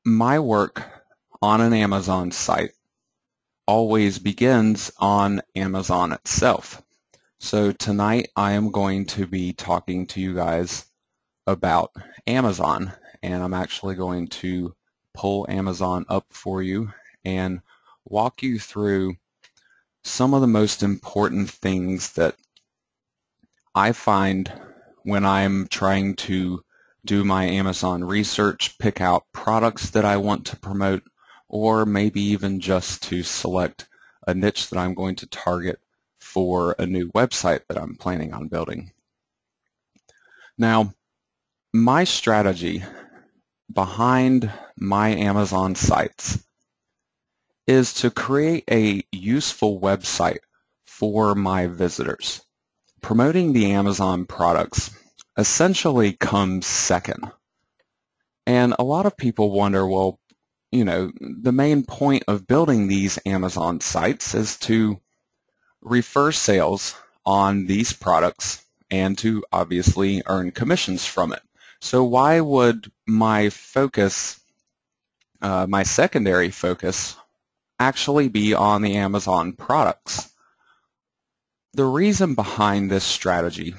My work on an Amazon site always begins on Amazon itself. So tonight I am going to be talking to you guys about Amazon, and I'm actually going to pull Amazon up for you and walk you through some of the most important things that I find when I'm trying to do my Amazon research, pick out products that I want to promote, or maybe even just to select a niche that I'm going to target for a new website that I'm planning on building. Now, my strategy behind my Amazon sites is to create a useful website for my visitors. Promoting the Amazon products essentially comes second. And a lot of people wonder, well, the main point of building these Amazon sites is to refer sales on these products and to obviously earn commissions from it. So why would my focus, my secondary focus, actually be on the Amazon products? The reason behind this strategy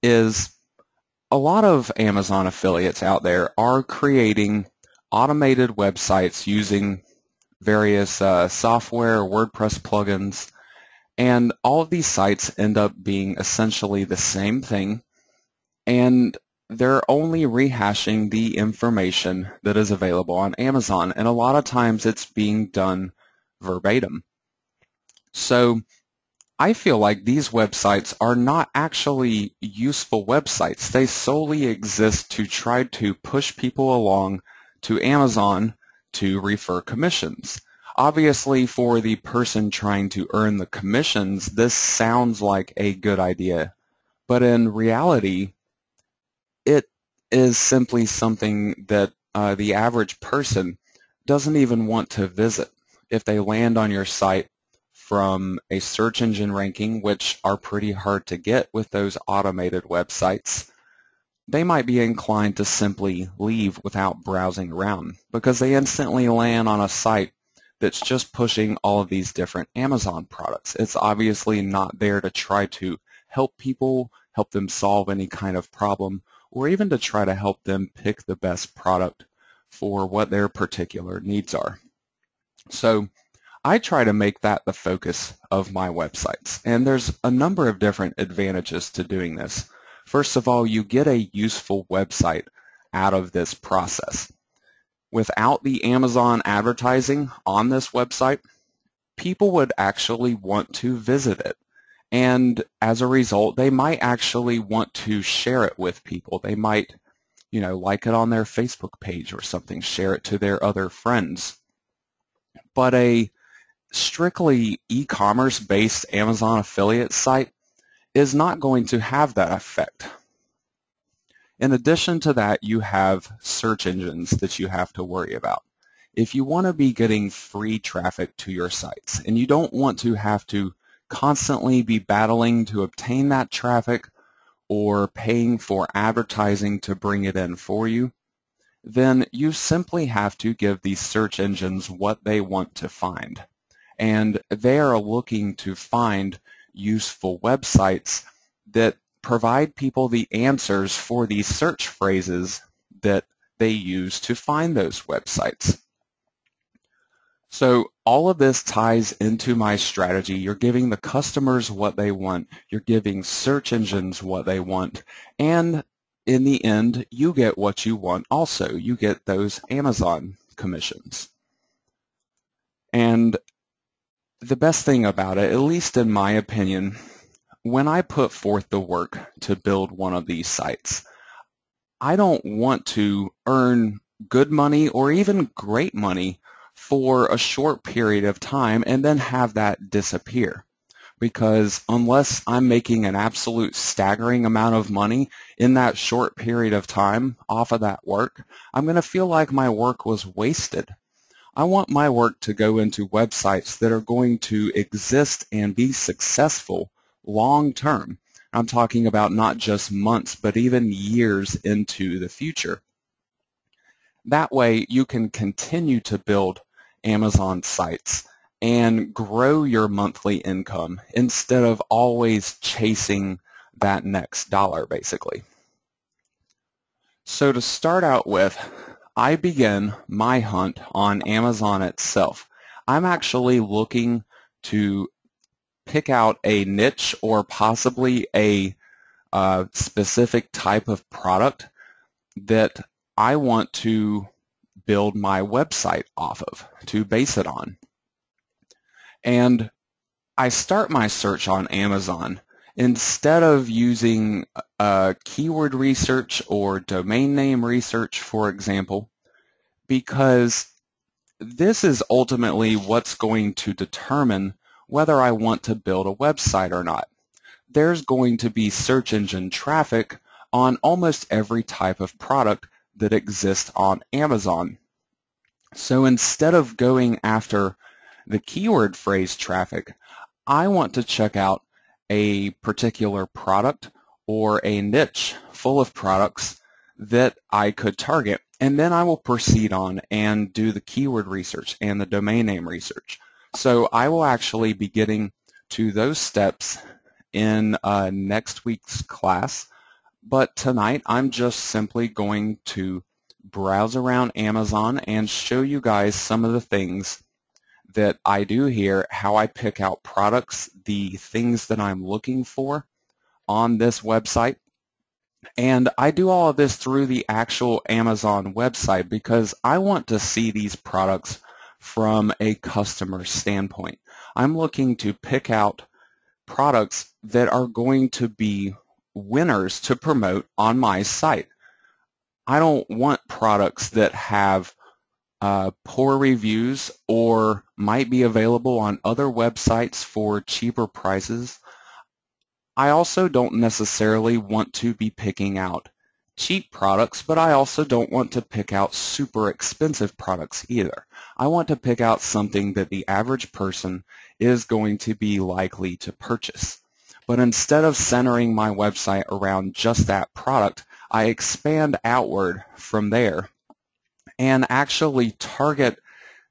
is a lot of Amazon affiliates out there are creating automated websites using various software, WordPress plugins, and all of these sites end up being essentially the same thing, and they're only rehashing the information that is available on Amazon, and a lot of times it's being done verbatim. So I feel like these websites are not actually useful websites. They solely exist to try to push people along to Amazon to refer commissions. Obviously, for the person trying to earn the commissions, this sounds like a good idea, but in reality, it is simply something that the average person doesn't even want to visit. If they land on your site from a search engine ranking, which are pretty hard to get with those automated websites, they might be inclined to simply leave without browsing around because they instantly land on a site that's just pushing all of these different Amazon products. It's obviously not there to try to help people, help them solve any kind of problem, or even to try to help them pick the best product for what their particular needs are. So I try to make that the focus of my websites, and there's a number of different advantages to doing this. First of all, you get a useful website out of this process. Without the Amazon advertising on this website, people would actually want to visit it, and as a result, they might actually want to share it with people. They might, like it on their Facebook page or something, share it to their other friends. But a strictly e-commerce based Amazon affiliate site is not going to have that effect. In addition to that, you have search engines that you have to worry about. If you want to be getting free traffic to your sites and you don't want to have to constantly be battling to obtain that traffic or paying for advertising to bring it in for you, then you simply have to give these search engines what they want to find. And they are looking to find useful websites that provide people the answers for these search phrases that they use to find those websites. So all of this ties into my strategy. You're giving the customers what they want, you're giving search engines what they want, and in the end, you get what you want also. You get those Amazon commissions. And the best thing about it, at least in my opinion, when I put forth the work to build one of these sites, I don't want to earn good money or even great money for a short period of time and then have that disappear. Because unless I'm making an absolute staggering amount of money in that short period of time off of that work, I'm going to feel like my work was wasted. I want my work to go into websites that are going to exist and be successful long term. I'm talking about not just months, but even years into the future. That way you can continue to build Amazon sites and grow your monthly income instead of always chasing that next dollar, basically. So to start out with, I begin my hunt on Amazon itself. I'm actually looking to pick out a niche or possibly a specific type of product that I want to build my website off of, to base it on. And I start my search on Amazon instead of using keyword research or domain name research, for example, because this is ultimately what's going to determine whether I want to build a website or not. There's going to be search engine traffic on almost every type of product that exists on Amazon. So instead of going after the keyword phrase traffic, I want to check out a particular product or a niche full of products that I could target, and then I will proceed on and do the keyword research and the domain name research. So I will actually be getting to those steps in next week's class, but tonight I'm just simply going to browse around Amazon and show you guys some of the things that I do here, how I pick out products, the things that I'm looking for on this website. And I do all of this through the actual Amazon website because I want to see these products from a customer standpoint. I'm looking to pick out products that are going to be winners to promote on my site. I don't want products that have poor reviews or might be available on other websites for cheaper prices. I also don't necessarily want to be picking out cheap products, but I also don't want to pick out super expensive products either. I want to pick out something that the average person is going to be likely to purchase. But instead of centering my website around just that product, I expand outward from there and actually target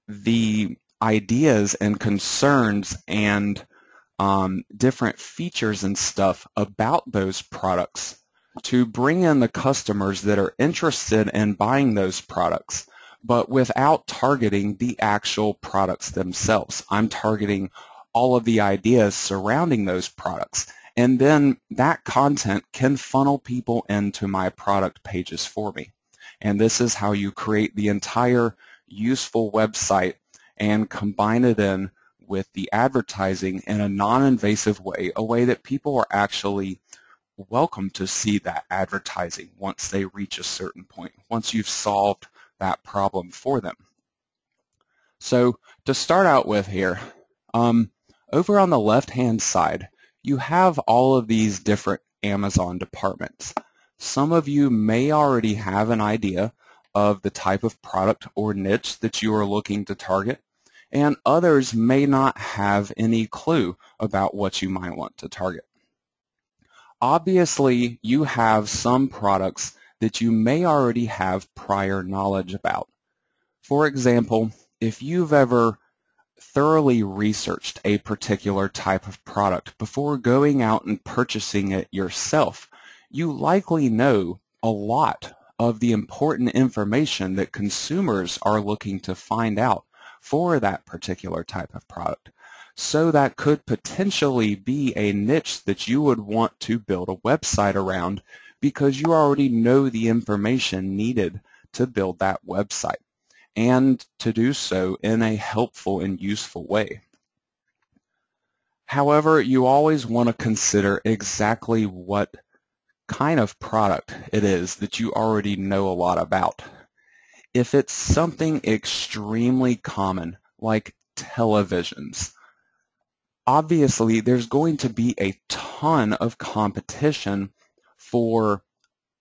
the ideas and concerns and different features and stuff about those products to bring in the customers that are interested in buying those products, but without targeting the actual products themselves. I'm targeting all of the ideas surrounding those products, and then that content can funnel people into my product pages for me. And this is how you create the entire useful website and combine it in with the advertising in a non-invasive way, a way that people are actually welcome to see that advertising once they reach a certain point, once you've solved that problem for them. So to start out with here, over on the left-hand side, you have all of these different Amazon departments. Some of you may already have an idea of the type of product or niche that you are looking to target, and others may not have any clue about what you might want to target. Obviously, you have some products that you may already have prior knowledge about. For example, if you've ever thoroughly researched a particular type of product before going out and purchasing it yourself, you likely know a lot of the important information that consumers are looking to find out for that particular type of product. So that could potentially be a niche that you would want to build a website around because you already know the information needed to build that website, and to do so in a helpful and useful way. However, you always want to consider exactly what kind of product it is that you already know a lot about. If it's something extremely common, like televisions, obviously there's going to be a ton of competition for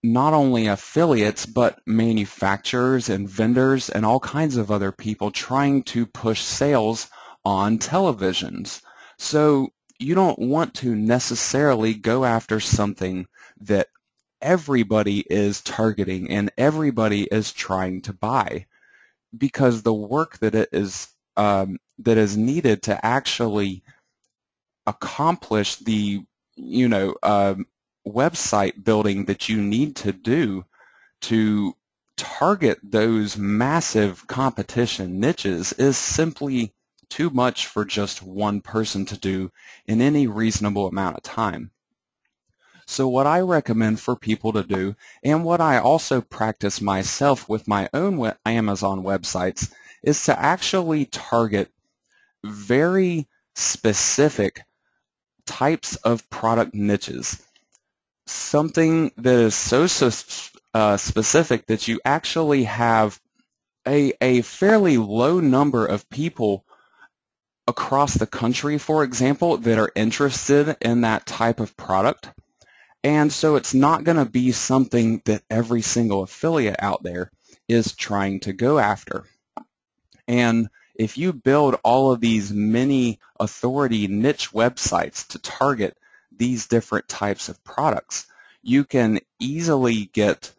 not only affiliates, but manufacturers and vendors and all kinds of other people trying to push sales on televisions. So you don't want to necessarily go after something that everybody is targeting and everybody is trying to buy, because the work that is needed to actually accomplish the website building that you need to do to target those massive competition niches is simply too much for just one person to do in any reasonable amount of time. So what I recommend for people to do, and what I also practice myself with my own Amazon websites, is to actually target very specific types of product niches. Something that is so specific that you actually have a fairly low number of people across the country, for example, that are interested in that type of product. And so it's not going to be something that every single affiliate out there is trying to go after. And if you build all of these mini authority niche websites to target these different types of products, you can easily get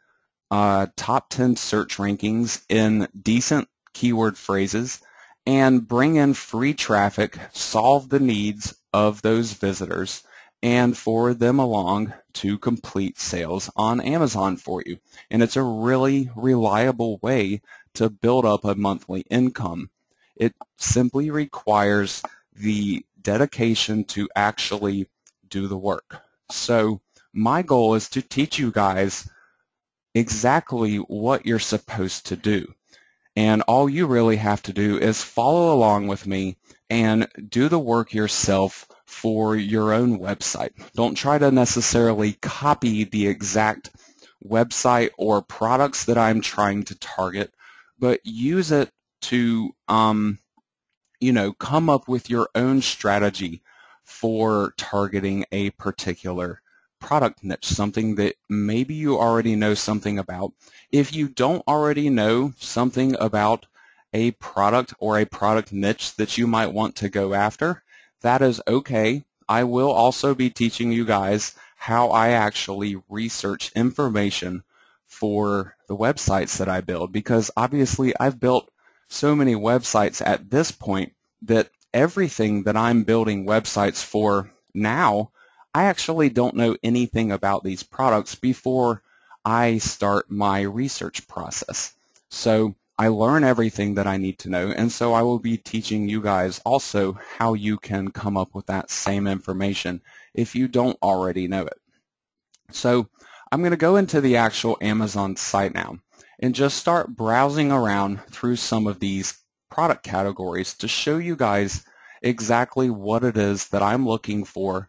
top 10 search rankings in decent keyword phrases and bring in free traffic, solve the needs of those visitors, and forward them along to complete sales on Amazon for you. And it's a really reliable way to build up a monthly income. It simply requires the dedication to actually do the work. So my goal is to teach you guys exactly what you're supposed to do. And all you really have to do is follow along with me and do the work yourself for your own website. Don't try to necessarily copy the exact website or products that I'm trying to target, but use it to come up with your own strategy for targeting a particular product niche, something that maybe you already know something about. If you don't already know something about a product or a product niche that you might want to go after, that is okay. I will also be teaching you guys how I actually research information for the websites that I build, because obviously I've built so many websites at this point that everything that I'm building websites for now, I actually don't know anything about these products before I start my research process. So I learn everything that I need to know, and so I will be teaching you guys also how you can come up with that same information if you don't already know it. So I'm going to go into the actual Amazon site now and just start browsing around through some of these product categories to show you guys exactly what it is that I'm looking for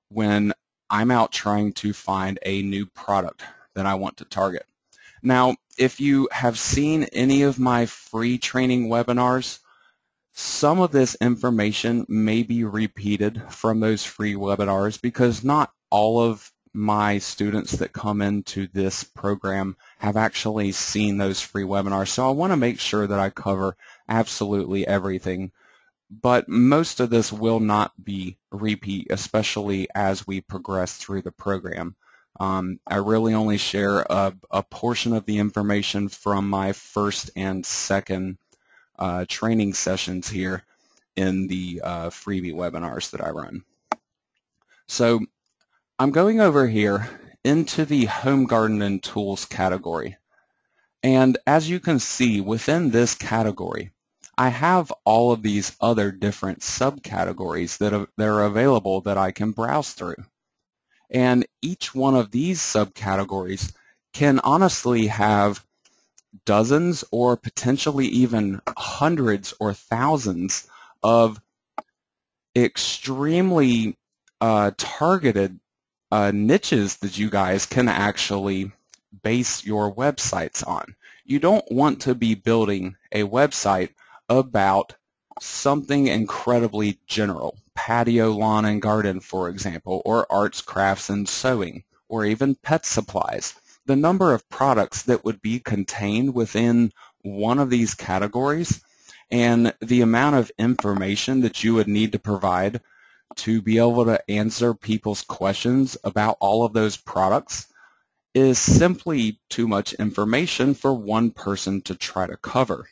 when I'm out trying to find a new product that I want to target. Now, if you have seen any of my free training webinars, some of this information may be repeated from those free webinars, because not all of my students that come into this program have actually seen those free webinars. So I want to make sure that I cover absolutely everything. But most of this will not be repeat, especially as we progress through the program. I really only share a portion of the information from my first and second training sessions here in the freebie webinars that I run. So I'm going over here into the Home Garden and Tools category. And as you can see, within this category, I have all of these other different subcategories that are available that I can browse through. And each one of these subcategories can honestly have dozens or potentially even hundreds or thousands of extremely targeted niches that you guys can actually base your websites on. You don't want to be building a website about something incredibly general, patio, lawn, and garden, for example, or arts, crafts, and sewing, or even pet supplies. The number of products that would be contained within one of these categories and the amount of information that you would need to provide to be able to answer people's questions about all of those products is simply too much information for one person to try to cover.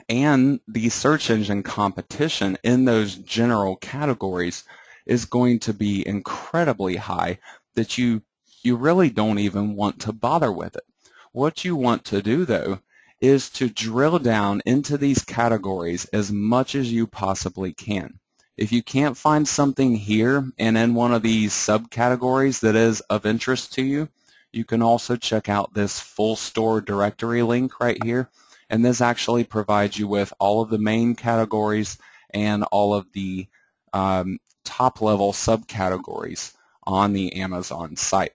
And the search engine competition in those general categories is going to be incredibly high that you really don't even want to bother with it. What you want to do, though, is to drill down into these categories as much as you possibly can. If you can't find something here and in one of these subcategories that is of interest to you, you can also check out this full store directory link right here. And this actually provides you with all of the main categories and all of the top-level subcategories on the Amazon site.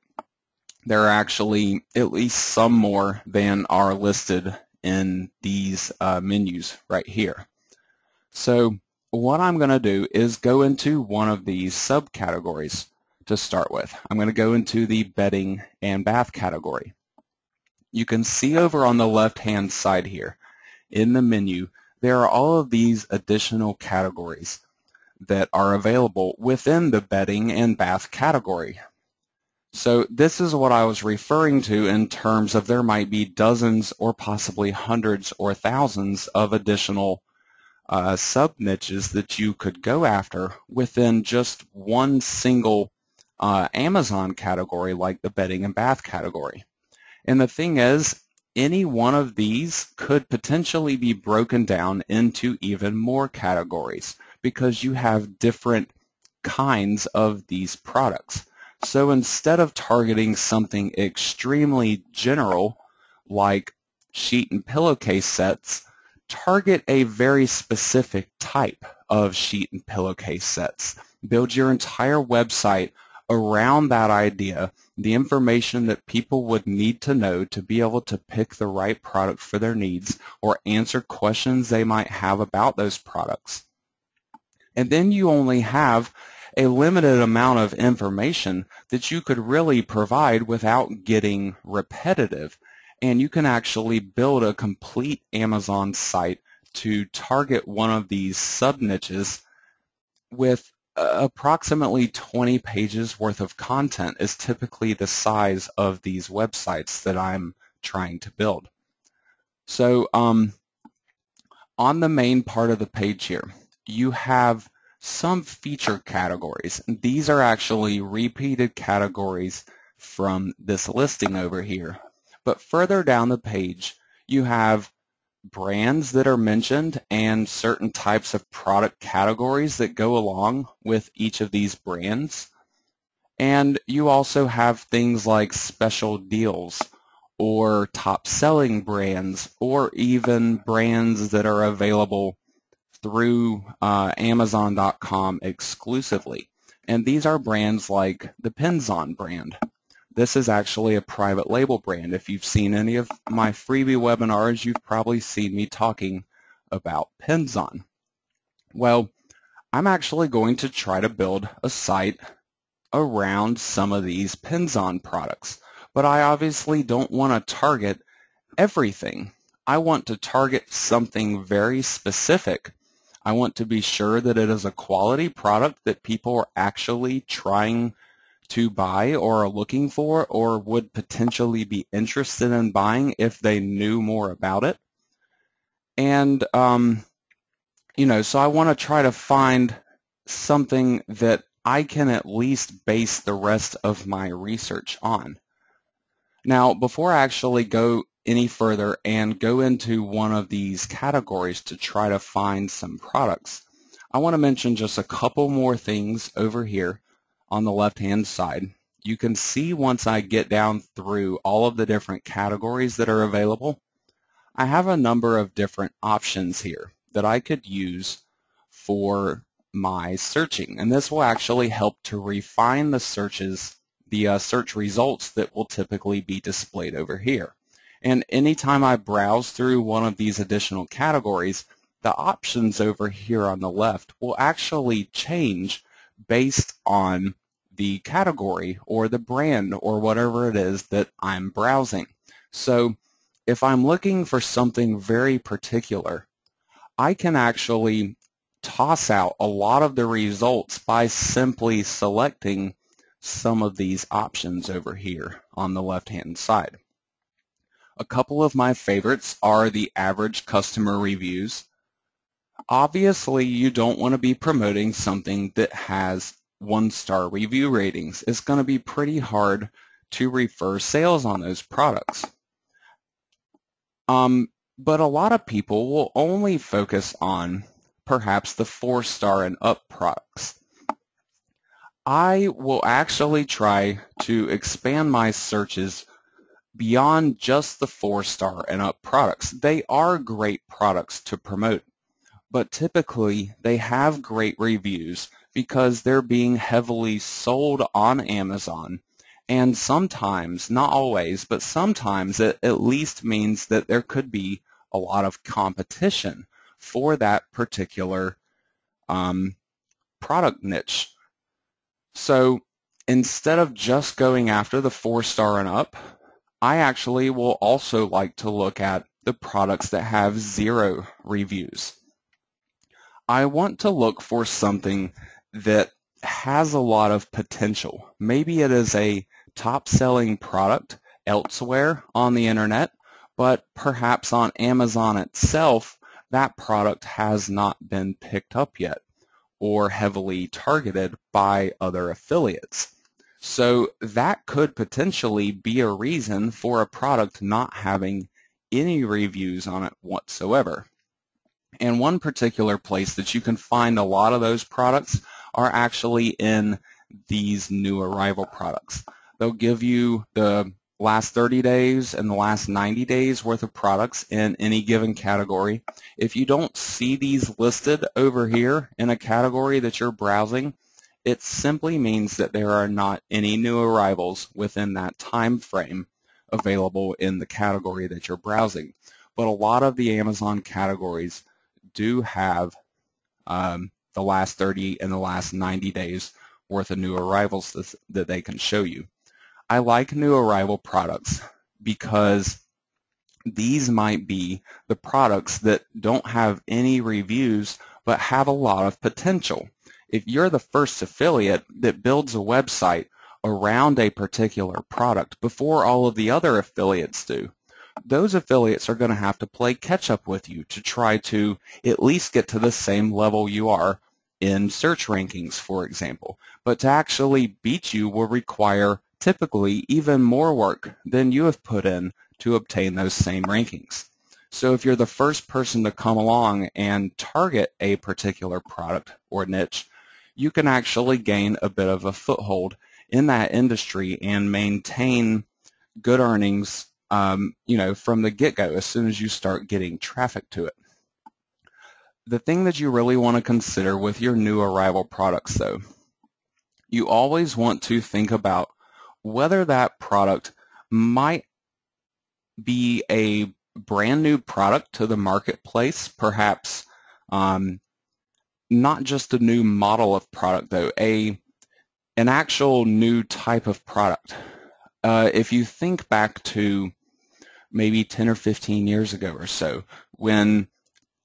There are actually at least some more than are listed in these menus right here. So what I'm going to do is go into one of these subcategories to start with. I'm going to go into the bedding and bath category. You can see over on the left-hand side here in the menu, there are all of these additional categories that are available within the bedding and bath category. So this is what I was referring to in terms of there might be dozens or possibly hundreds or thousands of additional sub-niches that you could go after within just one single Amazon category like the bedding and bath category. And the thing is, any one of these could potentially be broken down into even more categories because you have different kinds of these products. So instead of targeting something extremely general like sheet and pillowcase sets, target a very specific type of sheet and pillowcase sets. Build your entire website around that idea, the information that people would need to know to be able to pick the right product for their needs or answer questions they might have about those products. And then you only have a limited amount of information that you could really provide without getting repetitive. And you can actually build a complete Amazon site to target one of these sub-niches with approximately 20 pages worth of content is typically the size of these websites that I'm trying to build. So on the main part of the page here, you have some feature categories. These are actually repeated categories from this listing over here. But further down the page, you have brands that are mentioned and certain types of product categories that go along with each of these brands. And you also have things like special deals or top selling brands or even brands that are available through Amazon.com exclusively. And these are brands like the Azon brand. This is actually a private label brand. If you've seen any of my freebie webinars, you've probably seen me talking about Azon. Well, I'm actually going to try to build a site around some of these Azon products, but I obviously don't want to target everything. I want to target something very specific. I want to be sure that it is a quality product that people are actually trying to buy or are looking for or would potentially be interested in buying if they knew more about it. And, so I want to try to find something that I can at least base the rest of my research on. Now, before I actually go any further and go into one of these categories to try to find some products, I want to mention just a couple more things over here on the left-hand side. You can see once I get down through all of the different categories that are available, I have a number of different options here that I could use for my searching. And this will actually help to refine the searches, the search results that will typically be displayed over here. And anytime I browse through one of these additional categories, the options over here on the left will actually change based on the category or the brand or whatever it is that I'm browsing. So if I'm looking for something very particular, I can actually toss out a lot of the results by simply selecting some of these options over here on the left-hand side. A couple of my favorites are the average customer reviews. Obviously, you don't want to be promoting something that has one-star review ratings. It's going to be pretty hard to refer sales on those products. But a lot of people will only focus on perhaps the 4-star and up products. I will actually try to expand my searches beyond just the 4-star and up products. They are great products to promote, but typically they have great reviews because they're being heavily sold on Amazon. And sometimes, not always, but sometimes it at least means that there could be a lot of competition for that particular product niche. So instead of just going after the 4-star and up, I actually will also like to look at the products that have 0 reviews. I want to look for something that has a lot of potential. Maybe it is a top-selling product elsewhere on the internet, but perhaps on Amazon itself, that product has not been picked up yet or heavily targeted by other affiliates. So that could potentially be a reason for a product not having any reviews on it whatsoever. And one particular place that you can find a lot of those products are actually in these new arrival products. They'll give you the last 30 days and the last 90 days worth of products in any given category. If you don't see these listed over here in a category that you're browsing, it simply means that there are not any new arrivals within that time frame available in the category that you're browsing. But a lot of the Amazon categories do have the last 30 and the last 90 days worth of new arrivals that they can show you. I like new arrival products because these might be the products that don't have any reviews but have a lot of potential. If you're the first affiliate that builds a website around a particular product before all of the other affiliates do, those affiliates are going to have to play catch up with you to try to at least get to the same level you are in search rankings, for example. But to actually beat you will require typically even more work than you have put in to obtain those same rankings. So if you're the first person to come along and target a particular product or niche, you can actually gain a bit of a foothold in that industry and maintain good earnings from the get-go as soon as you start getting traffic to it. The thing that you really want to consider with your new arrival products, though, you always want to think about whether that product might be a brand new product to the marketplace, perhaps not just a new model of product, though, an actual new type of product. If you think back to maybe 10 or 15 years ago or so, when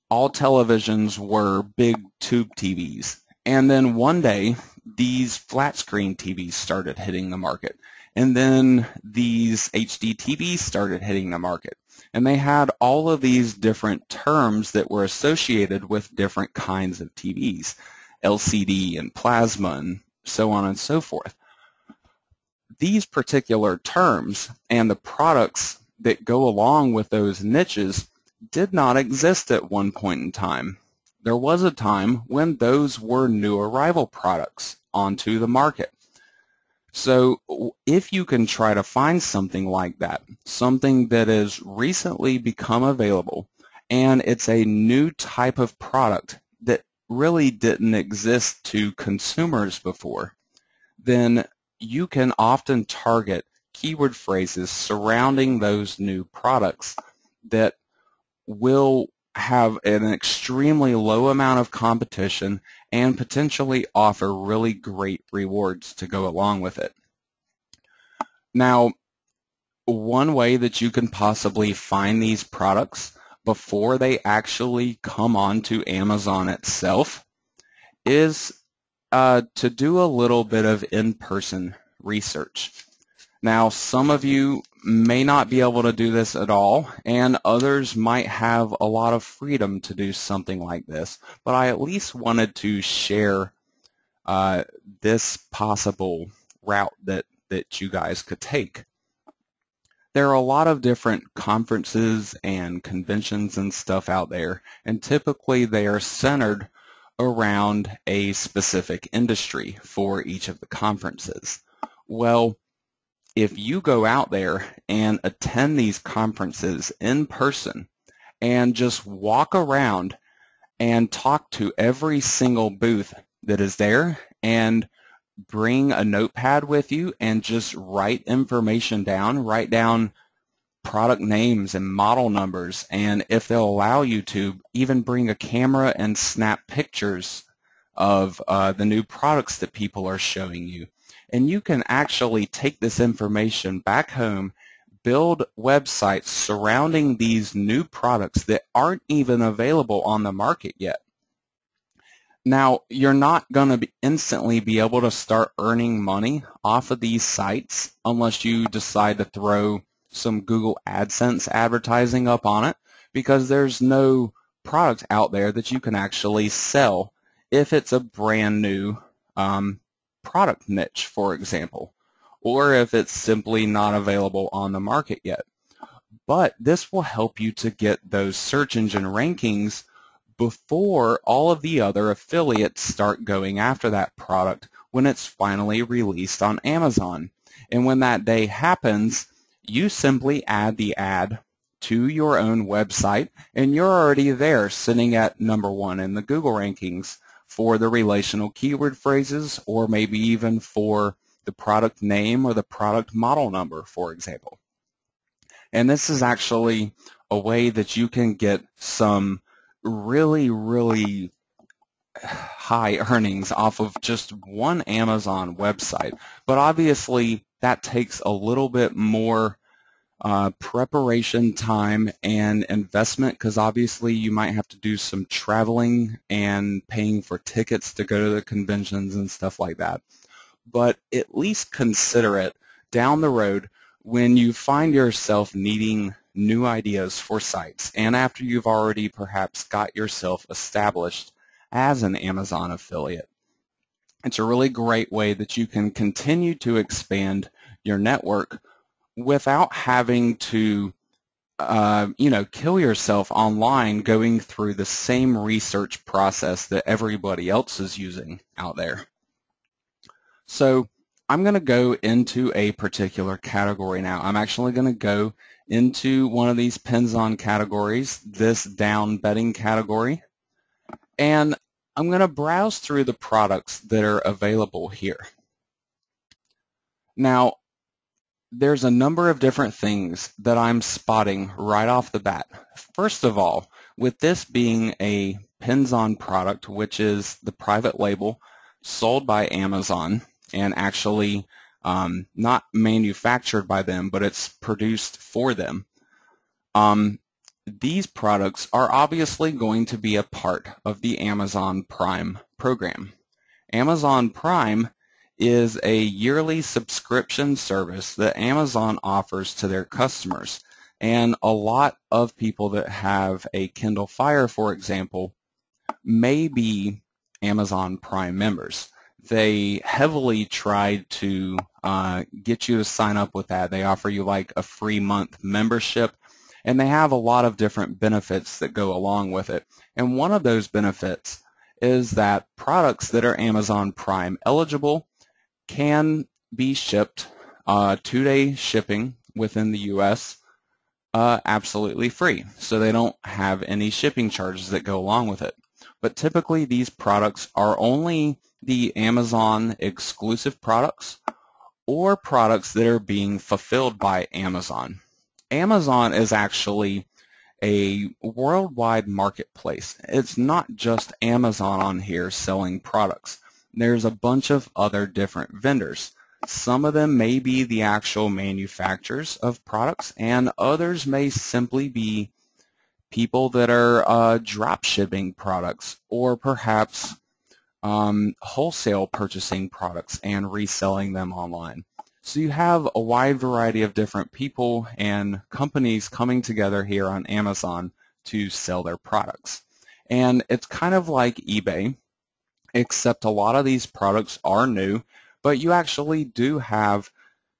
all televisions were big tube TVs, and then one day these flat screen TVs started hitting the market, and then these HD TVs started hitting the market, and they had all of these different terms that were associated with different kinds of TVs, LCD and plasma and so on and so forth. These particular terms and the products that go along with those niches did not exist at one point in time. There was a time when those were new arrival products onto the market. So if you can try to find something like that, something that has recently become available, and it's a new type of product that really didn't exist to consumers before, then you can often target keyword phrases surrounding those new products that will have an extremely low amount of competition and potentially offer really great rewards to go along with it. Now, one way that you can possibly find these products before they actually come onto Amazon itself is to do a little bit of in-person research. Now, some of you may not be able to do this at all, and others might have a lot of freedom to do something like this, but I at least wanted to share this possible route that you guys could take. There are a lot of different conferences and conventions and stuff out there, and typically they are centered around a specific industry for each of the conferences. Well, if you go out there and attend these conferences in person and just walk around and talk to every single booth that is there and bring a notepad with you and just write information down, write down product names and model numbers, and if they'll allow you to, even bring a camera and snap pictures of the new products that people are showing you. And you can actually take this information back home, build websites surrounding these new products that aren't even available on the market yet. Now, you're not going to instantly be able to start earning money off of these sites unless you decide to throw some Google AdSense advertising up on it, because there's no product out there that you can actually sell if it's a brand new product niche, for example, or if it's simply not available on the market yet. But this will help you to get those search engine rankings before all of the other affiliates start going after that product when it's finally released on Amazon. And when that day happens, you simply add the ad to your own website, and you're already there sitting at #1 in the Google rankings for the relational keyword phrases, or maybe even for the product name or the product model number, for example. And this is actually a way that you can get some really, really high earnings off of just one Amazon website. But obviously, that takes a little bit more preparation time and investment, because obviously you might have to do some traveling and paying for tickets to go to the conventions and stuff like that. But at least consider it down the road when you find yourself needing new ideas for sites, and after you've already perhaps got yourself established as an Amazon affiliate. It's a really great way that you can continue to expand your network without having to kill yourself online going through the same research process that everybody else is using out there. So I'm going to go into a particular category now. I'm actually going to go into one of these pins on categories, this down bedding category, and I'm going to browse through the products that are available here. Now, there's a number of different things that I'm spotting right off the bat. First of all, with this being a pins on product, which is the private label sold by Amazon and actually not manufactured by them, but it's produced for them. These products are obviously going to be a part of the Amazon Prime program. Amazon Prime is a yearly subscription service that Amazon offers to their customers. And a lot of people that have a Kindle Fire, for example, may be Amazon Prime members. They heavily try to get you to sign up with that. They offer you like a free month membership, and they have a lot of different benefits that go along with it. And one of those benefits is that products that are Amazon Prime eligible can be shipped 2-day shipping within the U.S. Absolutely free. So they don't have any shipping charges that go along with it. But typically these products are only the Amazon exclusive products or products that are being fulfilled by Amazon. Amazon is actually a worldwide marketplace. It's not just Amazon on here selling products. There's a bunch of other different vendors. Some of them may be the actual manufacturers of products, and others may simply be people that are drop shipping products, or perhaps wholesale purchasing products and reselling them online. So you have a wide variety of different people and companies coming together here on Amazon to sell their products. And it's kind of like eBay, except a lot of these products are new, but you actually do have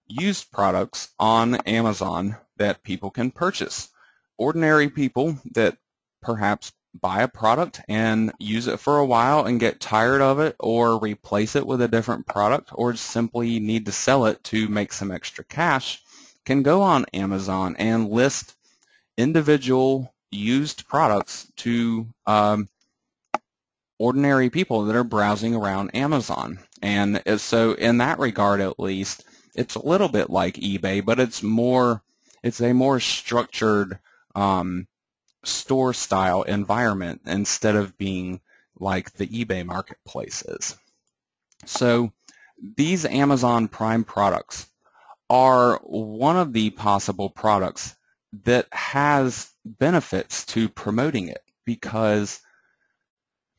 used products on Amazon that people can purchase. Ordinary people that perhaps buy a product and use it for a while and get tired of it, or replace it with a different product, or simply need to sell it to make some extra cash, can go on Amazon and list individual used products to ordinary people that are browsing around Amazon. And so in that regard, at least, it's a little bit like eBay, but it's a more structured store-style environment instead of being like the eBay marketplace is. So these Amazon Prime products are one of the possible products that has benefits to promoting it, because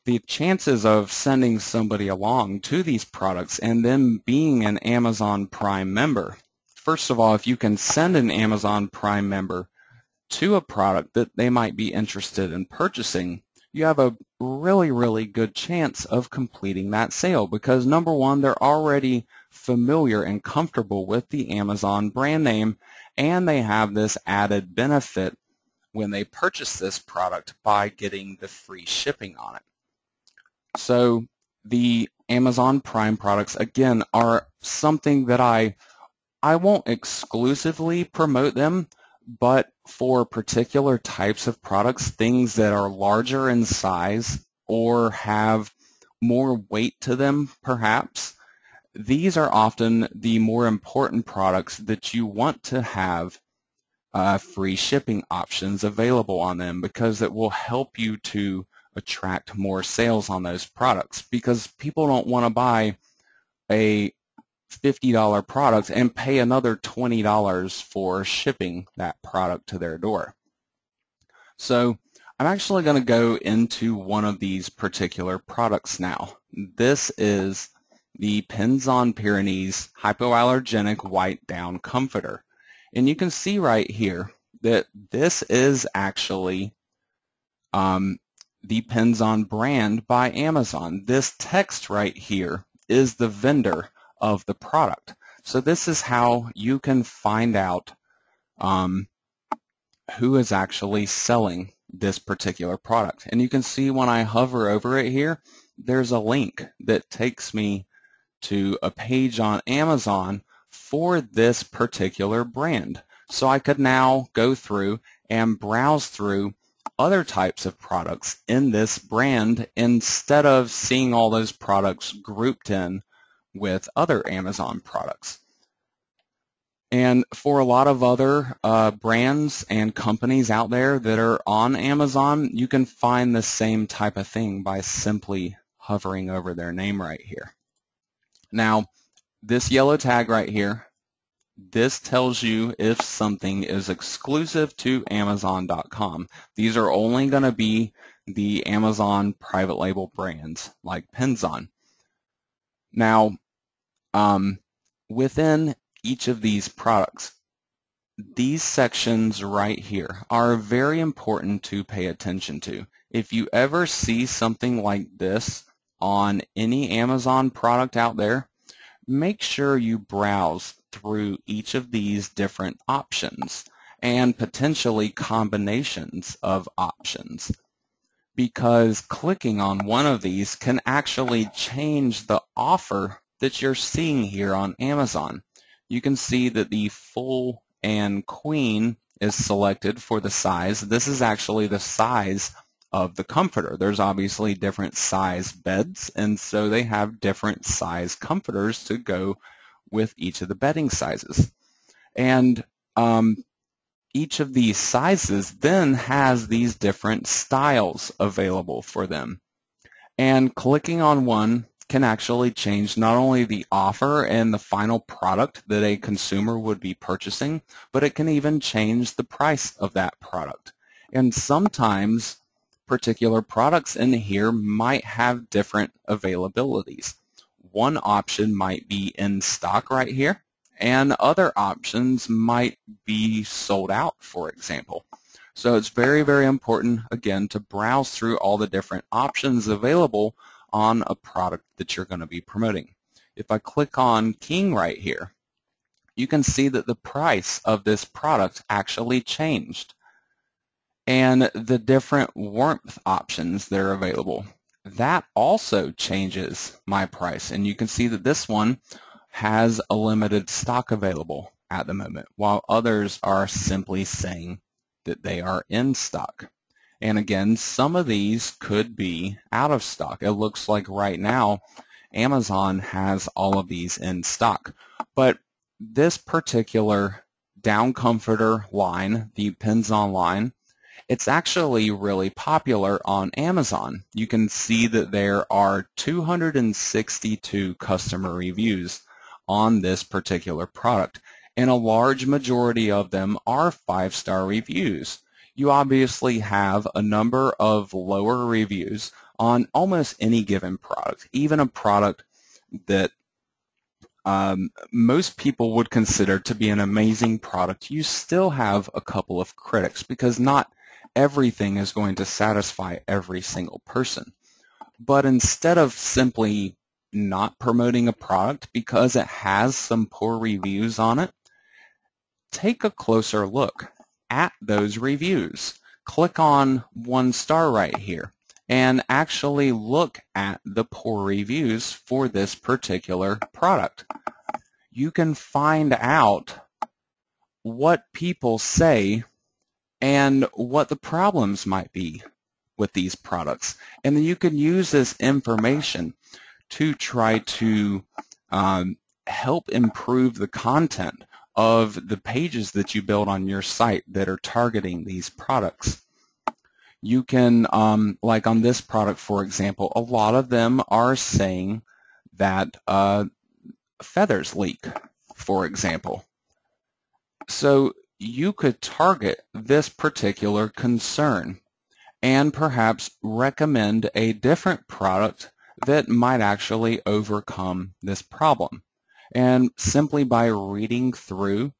the chances of sending somebody along to these products and them being an Amazon Prime member, first of all, if you can send an Amazon Prime member to a product that they might be interested in purchasing, you have a really, really good chance of completing that sale, because number one, they're already familiar and comfortable with the Amazon brand name, and they have this added benefit when they purchase this product by getting the free shipping on it. So the Amazon Prime products, again, are something that I won't exclusively promote them, but for particular types of products, things that are larger in size or have more weight to them perhaps, these are often the more important products that you want to have free shipping options available on them, because it will help you to attract more sales on those products, because people don't want to buy a $50 product and pay another $20 for shipping that product to their door. So I'm actually going to go into one of these particular products now. This is the Penzon Pyrenees Hypoallergenic White Down Comforter. And you can see right here that this is actually the Penzon brand by Amazon. This text right here is the vendor of the product. So this is how you can find out who is actually selling this particular product. And you can see when I hover over it here, there's a link that takes me to a page on Amazon for this particular brand. So I could now go through and browse through other types of products in this brand instead of seeing all those products grouped in with other Amazon products. And for a lot of other brands and companies out there that are on Amazon, you can find the same type of thing by simply hovering over their name right here. Now, this yellow tag right here, this tells you if something is exclusive to Amazon.com. These are only going to be the Amazon private label brands like Penzon. Now, within each of these products, these sections right here are very important to pay attention to. If you ever see something like this on any Amazon product out there, make sure you browse through each of these different options and potentially combinations of options, because clicking on one of these can actually change the offer that you're seeing here on Amazon. You can see that the full and queen is selected for the size. This is actually the size of the comforter. There's obviously different size beds, and so they have different size comforters to go with each of the bedding sizes. And each of these sizes then has these different styles available for them. And clicking on one can actually change not only the offer and the final product that a consumer would be purchasing, but it can even change the price of that product. And sometimes particular products in here might have different availabilities. One option might be in stock right here, and other options might be sold out, for example. So it's very, very important, again, to browse through all the different options available on a product that you're going to be promoting. If I click on King right here, you can see that the price of this product actually changed, and the different warmth options that are available. That also changes my price, and you can see that this one has a limited stock available at the moment, while others are simply saying that they are in stock. And again, some of these could be out of stock. It looks like right now Amazon has all of these in stock. But this particular down comforter line, the Penzon line, it's actually really popular on Amazon. You can see that there are 262 customer reviews on this particular product, and a large majority of them are 5-star reviews. You obviously have a number of lower reviews on almost any given product, even a product that most people would consider to be an amazing product. You still have a couple of critics because not everything is going to satisfy every single person. But instead of simply not promoting a product because it has some poor reviews on it, take a closer look at those reviews. Click on 1 star right here and actually look at the poor reviews for this particular product. You can find out what people say and what the problems might be with these products. And then you can use this information to try to help improve the content of the pages that you build on your site that are targeting these products. You can, like on this product, for example, a lot of them are saying that feathers leak, for example. So you could target this particular concern and perhaps recommend a different product that might actually overcome this problem. And simply by reading through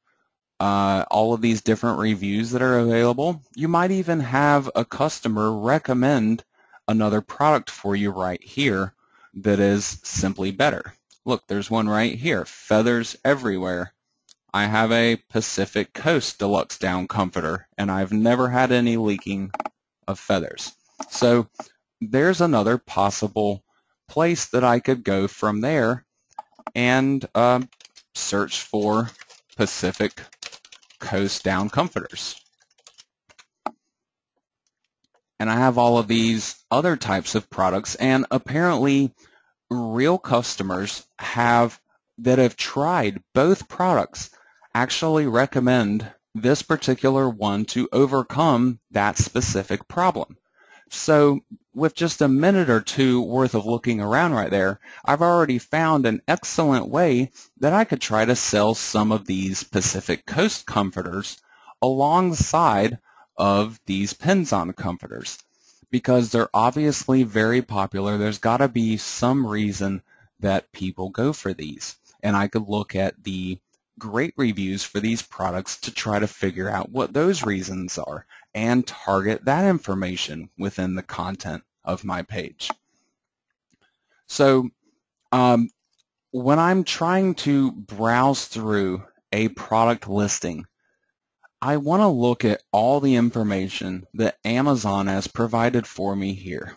all of these different reviews that are available, you might even have a customer recommend another product for you right here that is simply better. Look, there's one right here, feathers everywhere. I have a Pacific Coast Deluxe Down Comforter, and I've never had any leaking of feathers. So there's another possible place that I could go from there and search for Pacific Coast Down Comforters. And I have all of these other types of products, and apparently real customers that have tried both products actually recommend this particular one to overcome that specific problem. So with just a minute or two worth of looking around right there, I've already found an excellent way that I could try to sell some of these Pacific Coast comforters alongside of these Penzon comforters, because they're obviously very popular. There's got to be some reason that people go for these. And I could look at the great reviews for these products to try to figure out what those reasons are and target that information within the content of my page. So when I'm trying to browse through a product listing, I want to look at all the information that Amazon has provided for me here,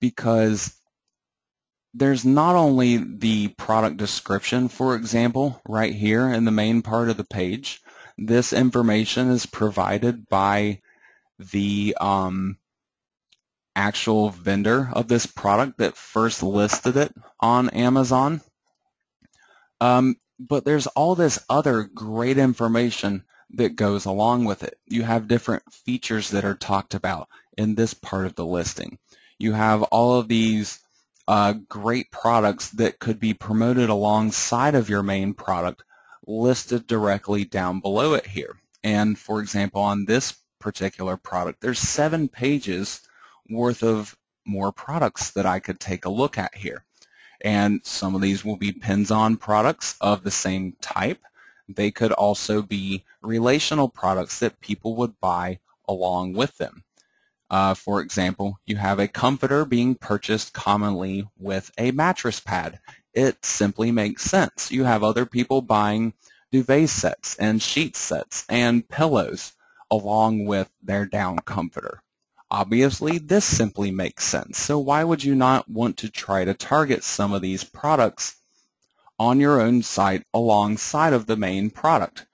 because there's not only the product description, for example, right here in the main part of the page. This information is provided by the actual vendor of this product that first listed it on Amazon. But there's all this other great information that goes along with it. You have different features that are talked about in this part of the listing. You have all of these great products that could be promoted alongside of your main product listed directly down below it here. And for example, on this particular product, there's 7 pages worth of more products that I could take a look at here. And some of these will be pins-on products of the same type. They could also be relational products that people would buy along with them. For example, you have a comforter being purchased commonly with a mattress pad. It simply makes sense. You have other people buying duvet sets and sheet sets and pillows along with their down comforter. Obviously, this simply makes sense. So why would you not want to try to target some of these products on your own site alongside of the main product?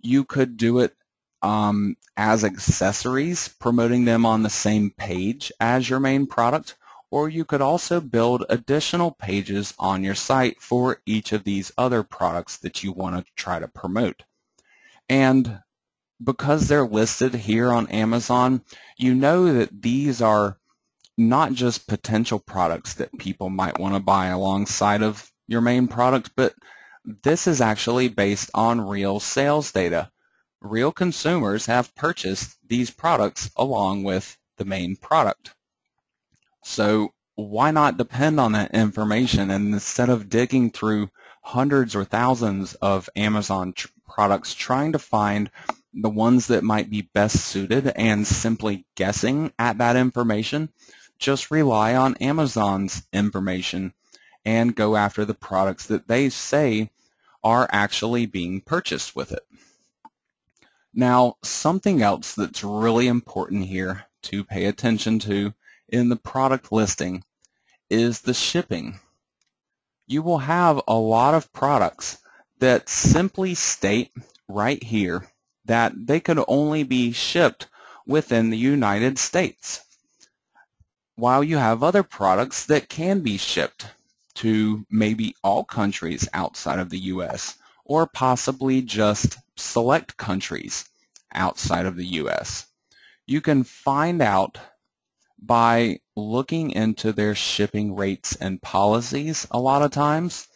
You could do it as accessories, promoting them on the same page as your main product, or you could also build additional pages on your site for each of these other products that you want to try to promote. And because they're listed here on Amazon, you know that these are not just potential products that people might want to buy alongside of your main product, but this is actually based on real sales data. Real consumers have purchased these products along with the main product. So why not depend on that information, and instead of digging through hundreds or thousands of Amazon products trying to find the ones that might be best suited and simply guessing at that information, just rely on Amazon's information and go after the products that they say are actually being purchased with it. Now, something else that's really important here to pay attention to in the product listing is the shipping. You will have a lot of products that simply state right here that they could only be shipped within the United States, while you have other products that can be shipped to maybe all countries outside of the U.S. or possibly just select countries outside of the U.S. You can find out by looking into their shipping rates and policies a lot of times.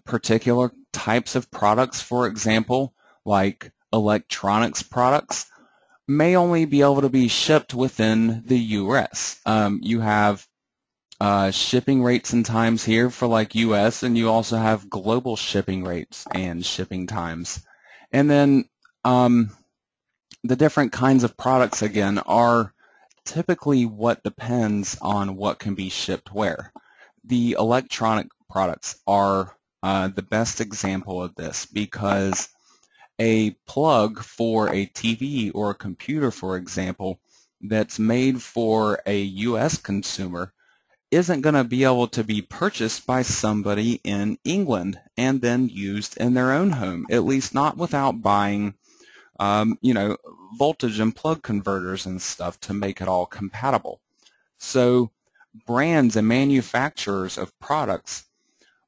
Particular types of products, for example, like electronics products, may only be able to be shipped within the U.S. You have shipping rates and times here for like U.S., and you also have global shipping rates and shipping times. And then the different kinds of products, again, are typically what depends on what can be shipped where. The electronic products are the best example of this, because a plug for a TV or a computer, for example, that's made for a U.S. consumer isn't going to be able to be purchased by somebody in England and then used in their own home, at least not without buying voltage and plug converters and stuff to make it all compatible. So brands and manufacturers of products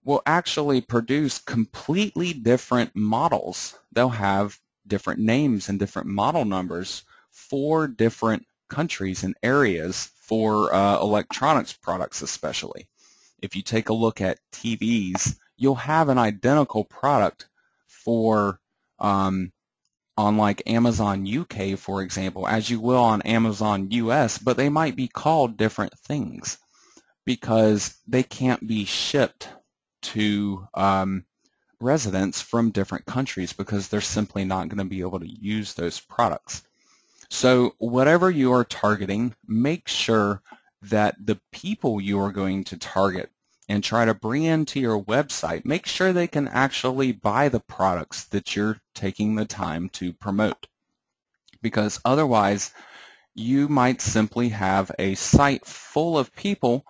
will actually produce completely different models. They'll have different names and different model numbers for different countries and areas for electronics products especially. If you take a look at TVs, you'll have an identical product for on like Amazon UK, for example, as you will on Amazon US, but they might be called different things because they can't be shipped to residents from different countries because they're simply not going to be able to use those products. So whatever you are targeting, make sure that the people you are going to target and try to bring into your website, make sure they can actually buy the products that you're taking the time to promote. Because otherwise, you might simply have a site full of people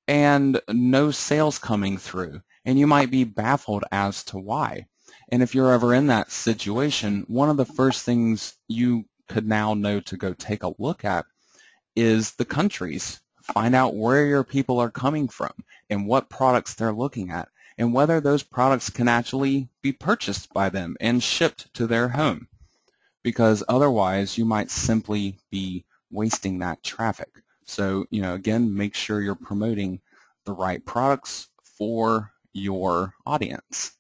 and no sales coming through, and you might be baffled as to why. And if you're ever in that situation, one of the first things you could now know to go take a look at is the countries. Find out where your people are coming from and what products they're looking at, and whether those products can actually be purchased by them and shipped to their home. Because otherwise, you might simply be wasting that traffic. So, again, make sure you're promoting the right products for your audience.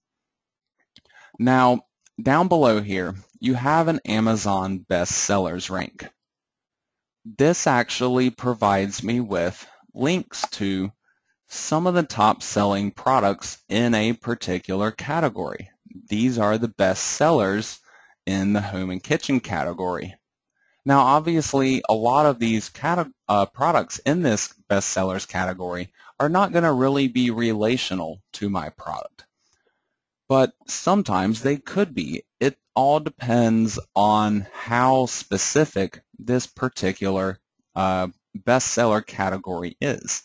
Now, down below here, you have an Amazon bestsellers rank. this actually provides me with links to some of the top selling products in a particular category. These are the best sellers in the home and kitchen category. Now, obviously, a lot of these products in this best sellers category are not going to really be relational to my product, but sometimes they could be. It all depends on how specific this particular bestseller category is.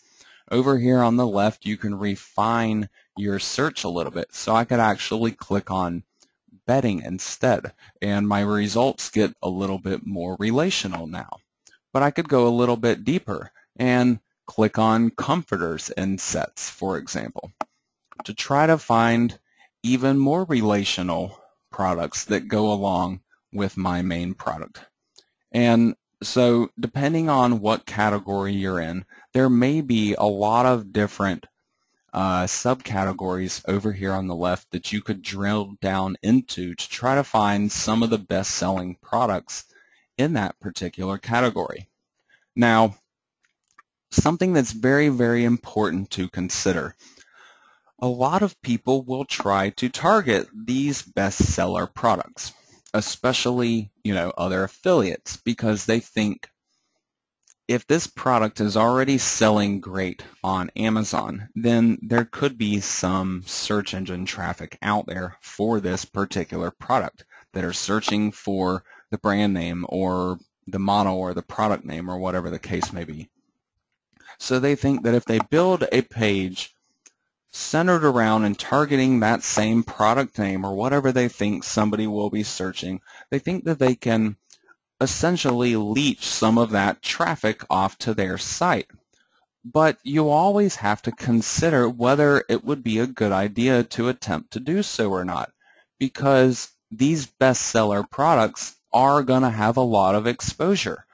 Over here on the left, you can refine your search a little bit. So I could actually click on bedding instead, and my results get a little bit more relational now. But I could go a little bit deeper and click on comforters and sets, for example, to try to find even more relational products that go along with my main product. And so depending on what category you're in, there may be a lot of different subcategories over here on the left that you could drill down into to try to find some of the best-selling products in that particular category. Now, something that's very, very important to consider. A lot of people will try to target these bestseller products, especially, other affiliates, because they think if this product is already selling great on Amazon, then there could be some search engine traffic out there for this particular product that are searching for the brand name or the model or the product name or whatever the case may be. So they think that if they build a page centered around and targeting that same product name or whatever they think somebody will be searching, they think that they can essentially leech some of that traffic off to their site. But you always have to consider whether it would be a good idea to attempt to do so or not, because these bestseller products are going to have a lot of exposure.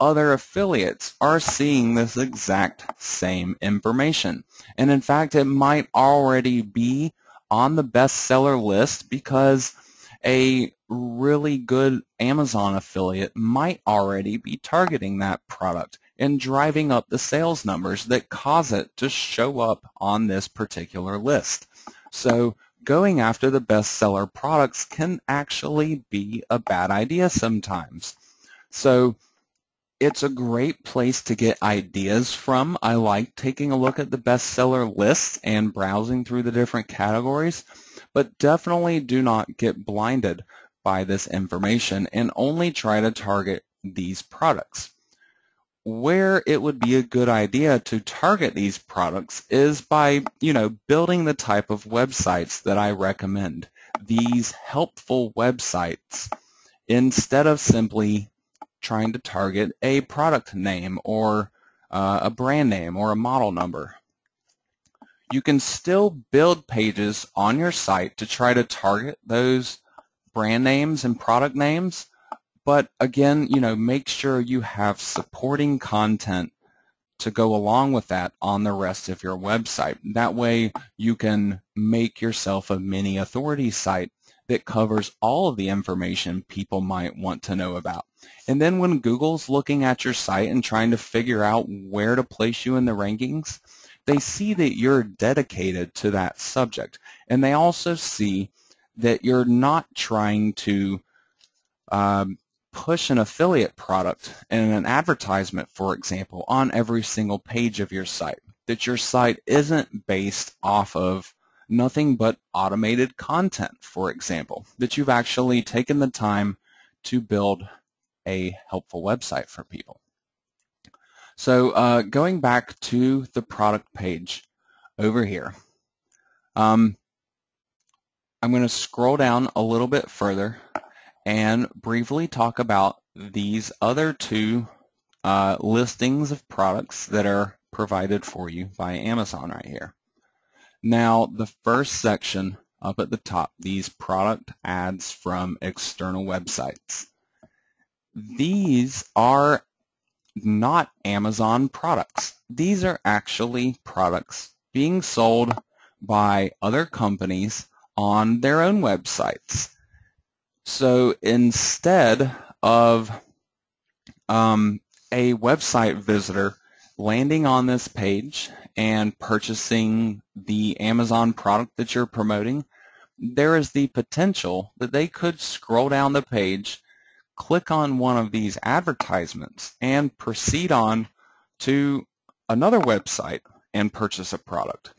Other affiliates are seeing this exact same information. And in fact, it might already be on the bestseller list because a really good Amazon affiliate might already be targeting that product and driving up the sales numbers that cause it to show up on this particular list. So going after the bestseller products can actually be a bad idea sometimes. So it's a great place to get ideas from. I like taking a look at the bestseller list and browsing through the different categories, but definitely do not get blinded by this information and only try to target these products. Where it would be a good idea to target these products is by, building the type of websites that I recommend. These helpful websites, instead of simply trying to target a product name or a brand name or a model number. You can still build pages on your site to try to target those brand names and product names, but again, make sure you have supporting content to go along with that on the rest of your website. That way you can make yourself a mini authority site that covers all of the information people might want to know about. And then when Google's looking at your site and trying to figure out where to place you in the rankings, they see that you're dedicated to that subject. And they also see that you're not trying to push an affiliate product and an advertisement, for example, on every single page of your site. That your site isn't based off of nothing but automated content, for example. That you've actually taken the time to build a helpful website for people. So going back to the product page over here, I'm going to scroll down a little bit further and briefly talk about these other two listings of products that are provided for you by Amazon right here. Now, the first section up at the top, these product ads from external websites. These are not Amazon products. These are actually products being sold by other companies on their own websites. So instead of a website visitor landing on this page and purchasing the Amazon product that you're promoting, there is the potential that they could scroll down the page, click on one of these advertisements, and proceed on to another website and purchase a product.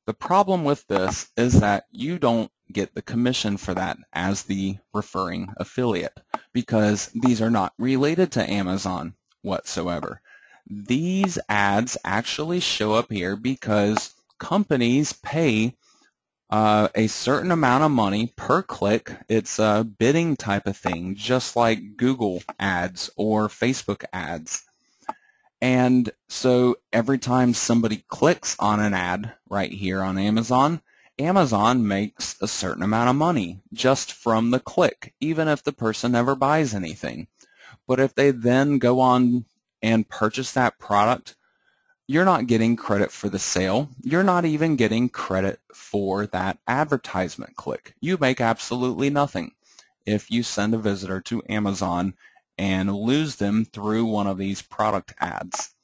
The problem with this is that you don't get the commission for that as the referring affiliate, because these are not related to Amazon whatsoever. These ads actually show up here because companies pay a certain amount of money per click. It's a bidding type of thing, just like Google ads or Facebook ads. And so every time somebody clicks on an ad right here on Amazon, Amazon makes a certain amount of money just from the click, even if the person never buys anything. But if they then go on and purchase that product, you're not getting credit for the sale. You're not even getting credit for that advertisement click. You make absolutely nothing if you send a visitor to Amazon and lose them through one of these product ads.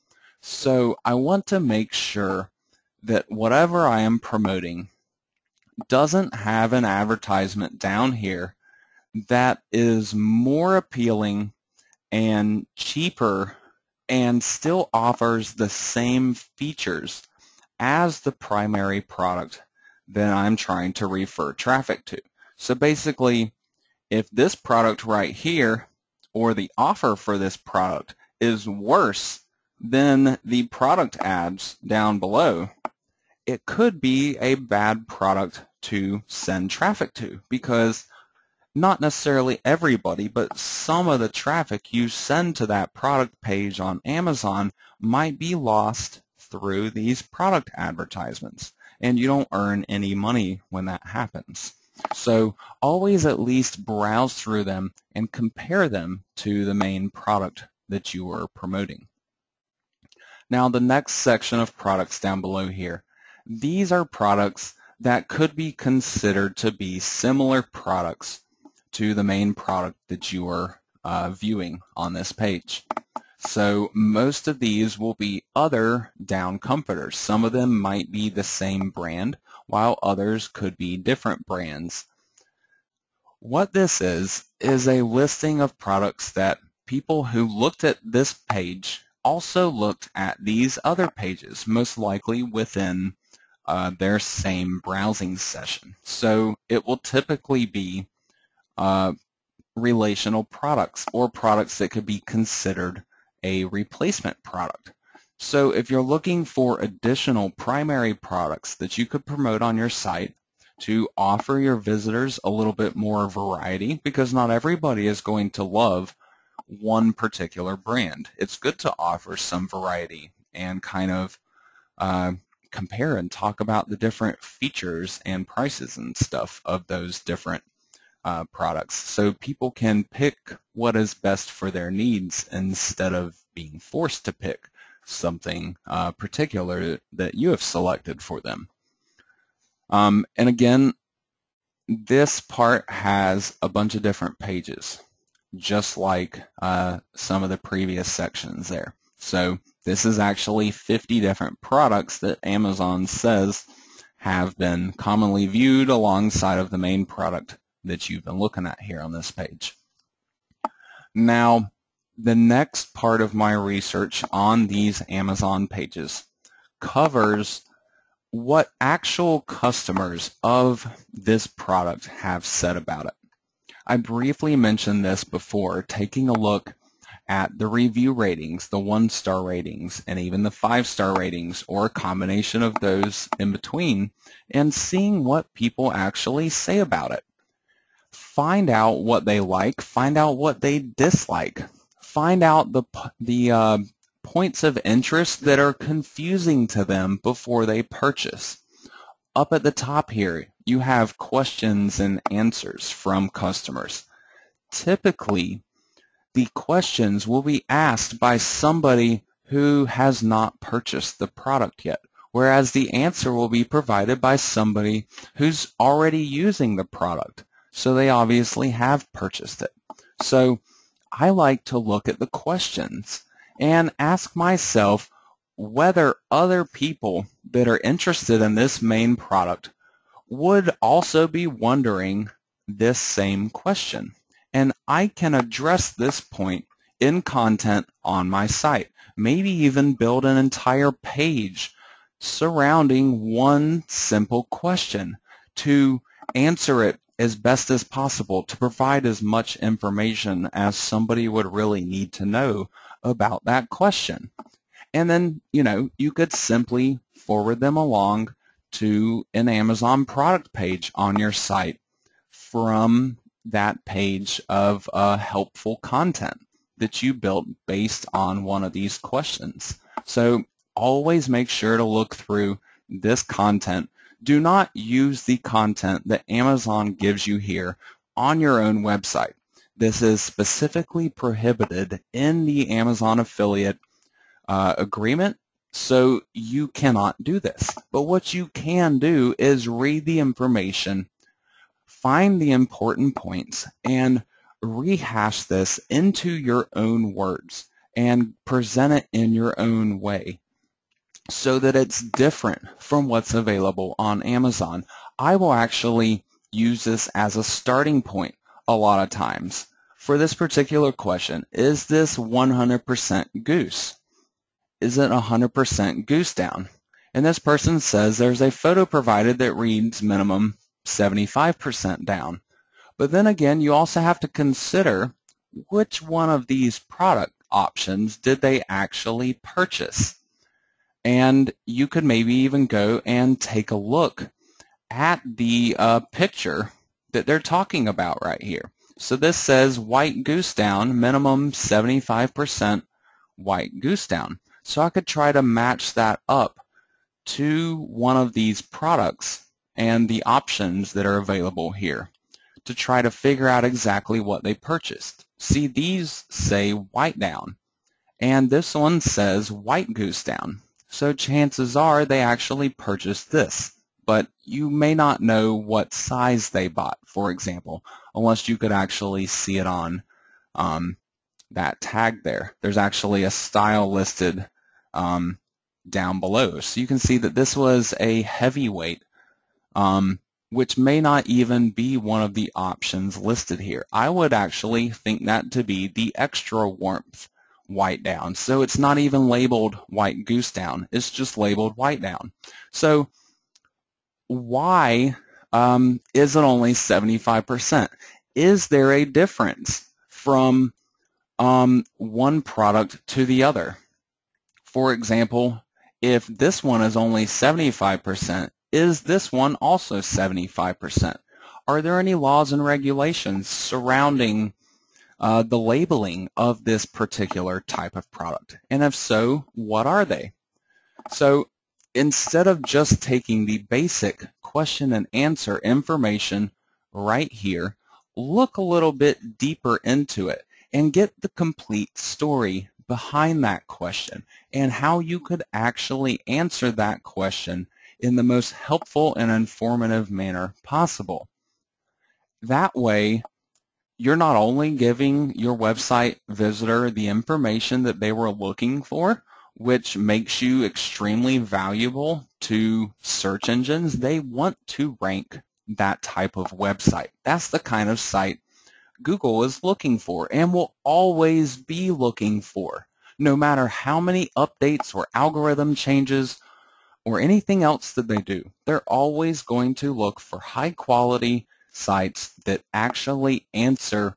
So I want to make sure that whatever I am promoting doesn't have an advertisement down here that is more appealing and cheaper and still offers the same features as the primary product that I'm trying to refer traffic to. So basically, if this product right here or the offer for this product is worse than the product ads down below, it could be a bad product to send traffic to, because not necessarily everybody, but some of the traffic you send to that product page on Amazon might be lost through these product advertisements, and you don't earn any money when that happens. So always at least browse through them and compare them to the main product that you are promoting. Now the next section of products down below here, these are products that could be considered to be similar products to the main product that you are viewing on this page. So most of these will be other down comforters. Some of them might be the same brand, while others could be different brands. What this is a listing of products that people who looked at this page also looked at these other pages, most likely within their same browsing session. So it will typically be relational products, or products that could be considered a replacement product. So if you're looking for additional primary products that you could promote on your site to offer your visitors a little bit more variety, because not everybody is going to love one particular brand. It's good to offer some variety and kind of compare and talk about the different features and prices and stuff of those different products, so people can pick what is best for their needs instead of being forced to pick something particular that you have selected for them. And again, this part has a bunch of different pages, just like some of the previous sections there. So this is actually 50 different products that Amazon says have been commonly viewed alongside of the main product that you've been looking at here on this page. Now, the next part of my research on these Amazon pages covers what actual customers of this product have said about it. I briefly mentioned this before, taking a look at the review ratings, the 1-star ratings, and even the 5-star ratings, or a combination of those in between, and seeing what people actually say about it. Find out what they like, find out what they dislike, find out the points of interest that are confusing to them before they purchase. Up at the top here, you have questions and answers from customers. Typically, the questions will be asked by somebody who has not purchased the product yet, whereas the answer will be provided by somebody who's already using the product. So they obviously have purchased it. So I like to look at the questions and ask myself whether other people that are interested in this main product would also be wondering this same question. And I can address this point in content on my site, maybe even build an entire page surrounding one simple question to answer it as best as possible, to provide as much information as somebody would really need to know about that question. And then, you could simply forward them along to an Amazon product page on your site from that page of helpful content that you built based on one of these questions. So always make sure to look through this content. Do not use the content that Amazon gives you here on your own website. This is specifically prohibited in the Amazon affiliate agreement, so you cannot do this. But what you can do is read the information, find the important points, and rehash this into your own words and present it in your own way so that it's different from what's available on Amazon. I will actually use this as a starting point a lot of times. For this particular question, is this 100% goose? Is it 100% goose down? And this person says there's a photo provided that reads minimum 75% down. But then again, you also have to consider which one of these product options did they actually purchase. And you could maybe even go and take a look at the picture that they're talking about right here. So this says white goose down, minimum 75% white goose down. So I could try to match that up to one of these products and the options that are available here to try to figure out exactly what they purchased. See, these say white down, and this one says white goose down. So chances are they actually purchased this, but you may not know what size they bought, for example, unless you could actually see it on that tag there. There's actually a style listed down below. So you can see that this was a heavyweight, which may not even be one of the options listed here. I would actually think that to be the extra warmth white down. So it's not even labeled white goose down. It's just labeled white down. So why is it only 75%? Is there a difference from one product to the other? For example, if this one is only 75%, is this one also 75%? Are there any laws and regulations surrounding the labeling of this particular type of product? And if so, what are they? So instead of just taking the basic question and answer information right here, look a little bit deeper into it and get the complete story behind that question and how you could actually answer that question in the most helpful and informative manner possible. That way, you're not only giving your website visitor the information that they were looking for, which makes you extremely valuable to search engines. They want to rank that type of website. That's the kind of site Google is looking for and will always be looking for, no matter how many updates or algorithm changes or anything else that they do. They're always going to look for high quality sites that actually answer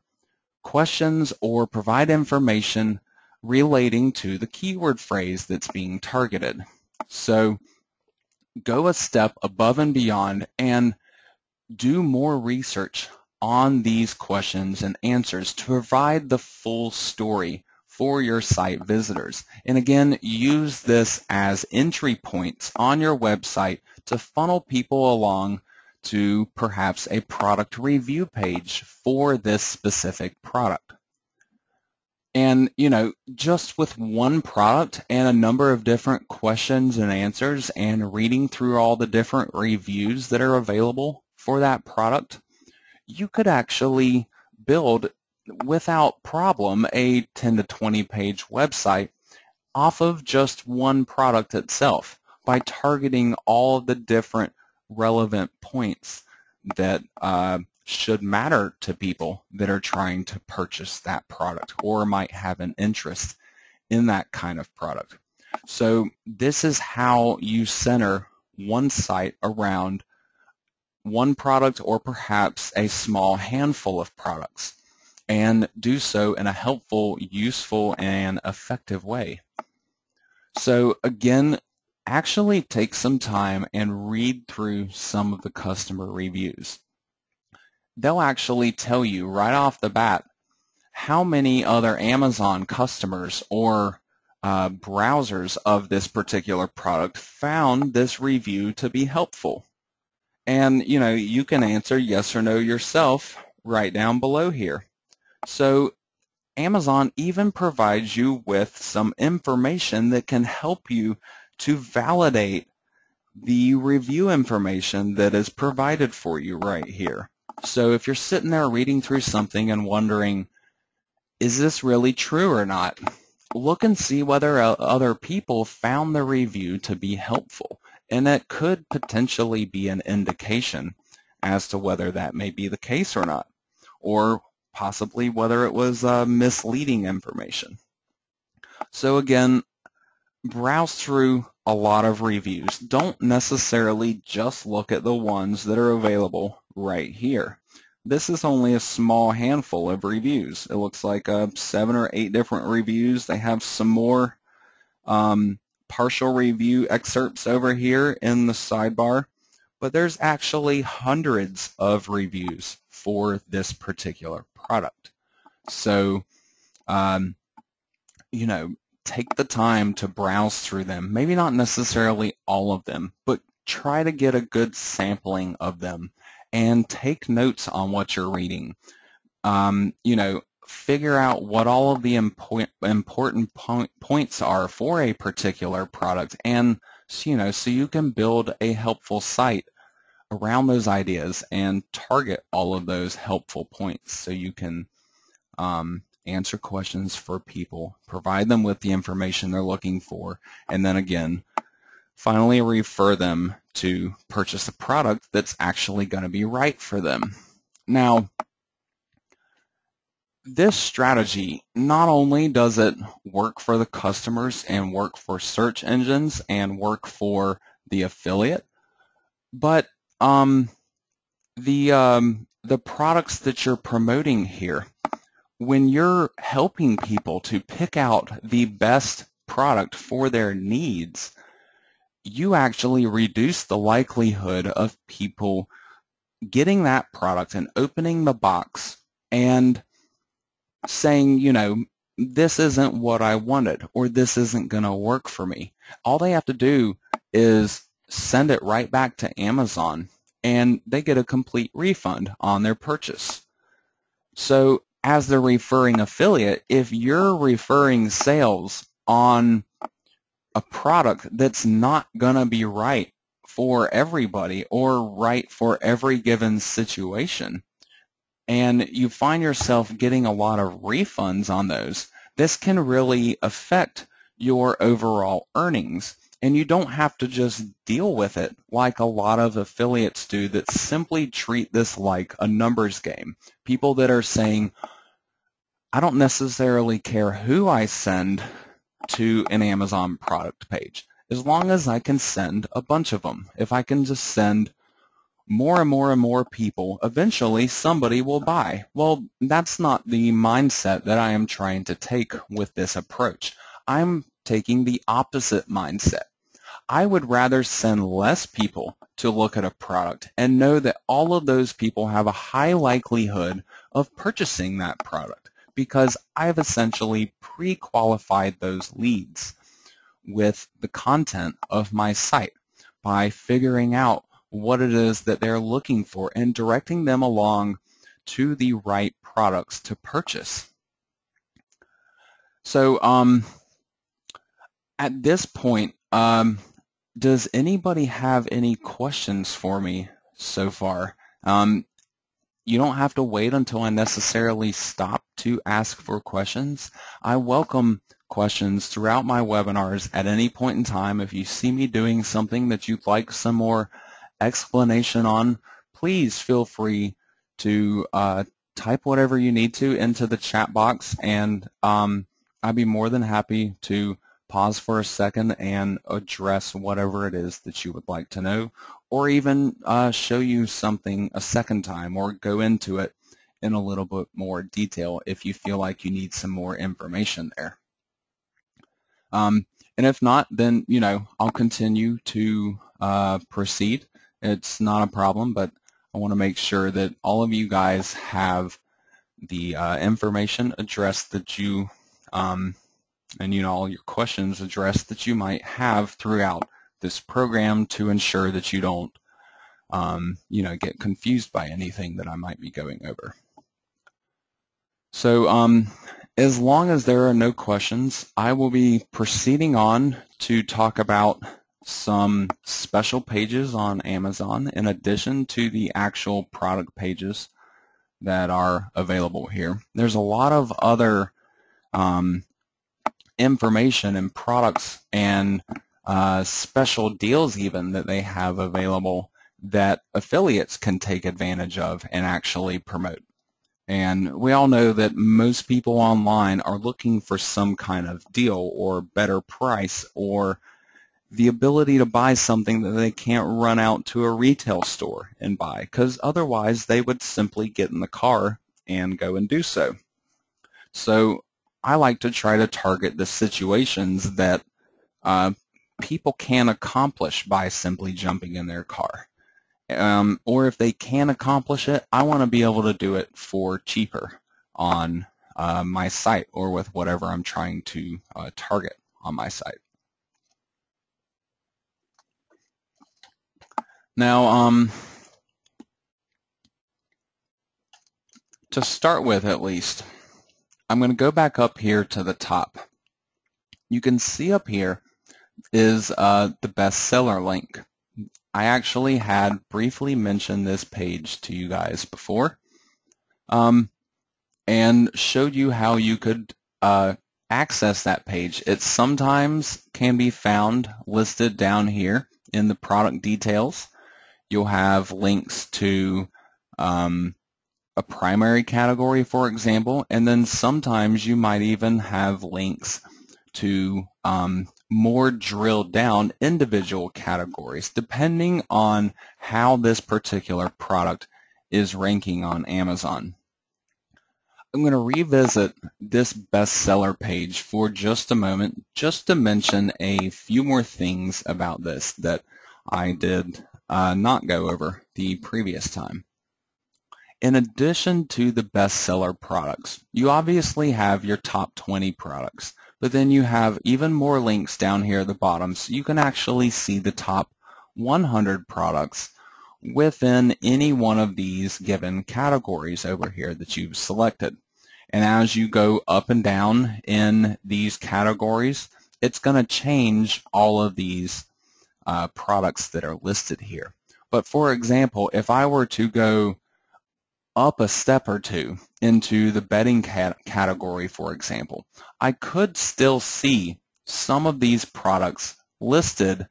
questions or provide information relating to the keyword phrase that's being targeted. So go a step above and beyond and do more research on these questions and answers to provide the full story for your site visitors. And again, use this as entry points on your website to funnel people along to perhaps a product review page for this specific product. And, just with one product and a number of different questions and answers and reading through all the different reviews that are available for that product, you could actually build without problem a 10 to 20 page website off of just one product itself by targeting all the different relevant points that should matter to people that are trying to purchase that product or might have an interest in that kind of product. So this is how you center one site around one product or perhaps a small handful of products, and do so in a helpful, useful, and effective way. So again, actually take some time and read through some of the customer reviews. They'll actually tell you right off the bat how many other Amazon customers or browsers of this particular product found this review to be helpful. And you can answer yes or no yourself right down below here. So Amazon even provides you with some information that can help you to validate the review information that is provided for you right here. So if you're sitting there reading through something and wondering, is this really true or not? Look and see whether other people found the review to be helpful, and that could potentially be an indication as to whether that may be the case or not, or possibly whether it was misleading information. So again, browse through a lot of reviews. Don't necessarily just look at the ones that are available right here. This is only a small handful of reviews. It looks like 7 or 8 different reviews. They have some more partial review excerpts over here in the sidebar, but there's actually hundreds of reviews for this particular product. So, take the time to browse through them. Maybe not necessarily all of them, but try to get a good sampling of them and take notes on what you're reading. Figure out what all of the important points are for a particular product, and so you can build a helpful site around those ideas and target all of those helpful points so you can answer questions for people, provide them with the information they're looking for, and then again, finally refer them to purchase a product that's actually going to be right for them. Now, this strategy, not only does it work for the customers and work for search engines and work for the affiliate, but the products that you're promoting here, when you're helping people to pick out the best product for their needs, you actually reduce the likelihood of people getting that product and opening the box and saying, this isn't what I wanted, or this isn't going to work for me. All they have to do is send it right back to Amazon, and they get a complete refund on their purchase. So as the referring affiliate, if you're referring sales on a product that's not going to be right for everybody or right for every given situation, and you find yourself getting a lot of refunds on those, this can really affect your overall earnings. And you don't have to just deal with it like a lot of affiliates do that simply treat this like a numbers game. People that are saying, I don't necessarily care who I send to an Amazon product page, as long as I can send a bunch of them. If I can just send more and more and more people, eventually somebody will buy. Well, that's not the mindset that I am trying to take with this approach. I'm taking the opposite mindset. I would rather send less people to look at a product and know that all of those people have a high likelihood of purchasing that product, because I've essentially pre-qualified those leads with the content of my site by figuring out what it is that they're looking for and directing them along to the right products to purchase. So at this point, does anybody have any questions for me so far? You don't have to wait until I necessarily stop to to ask for questions. I welcome questions throughout my webinars at any point in time. If you see me doing something that you'd like some more explanation on, please feel free to type whatever you need to into the chat box, and I'd be more than happy to pause for a second and address whatever it is that you would like to know, or even show you something a second time, or go into it in a little bit more detail if you feel like you need some more information there. And if not, then I'll continue to proceed. It's not a problem, but I want to make sure that all of you guys have the information addressed that you and all your questions addressed that you might have throughout this program, to ensure that you don't get confused by anything that I might be going over. So as long as there are no questions, I will be proceeding on to talk about some special pages on Amazon in addition to the actual product pages that are available here. There's a lot of other information and products and special deals even that they have available that affiliates can take advantage of and actually promote. And we all know that most people online are looking for some kind of deal or better price, or the ability to buy something that they can't run out to a retail store and buy, because otherwise they would simply get in the car and go and do so. So I like to try to target the situations that people can accomplish by simply jumping in their car. Or if they can accomplish it, I want to be able to do it for cheaper on my site, or with whatever I'm trying to target on my site. Now, to start with at least, I'm going to go back up here to the top. You can see up here is the bestseller link. I actually had briefly mentioned this page to you guys before, and showed you how you could access that page. It sometimes can be found listed down here in the product details. You'll have links to a primary category, for example, and then sometimes you might even have links to more drilled down individual categories, depending on how this particular product is ranking on Amazon. I'm going to revisit this bestseller page for just a moment, just to mention a few more things about this that I did not go over the previous time. In addition to the bestseller products, you obviously have your top 20 products, but then you have even more links down here at the bottom, so you can actually see the top 100 products within any one of these given categories over here that you've selected. And as you go up and down in these categories, it's going to change all of these products that are listed here. But for example, if I were to go up a step or two into the bedding category, for example, I could still see some of these products listed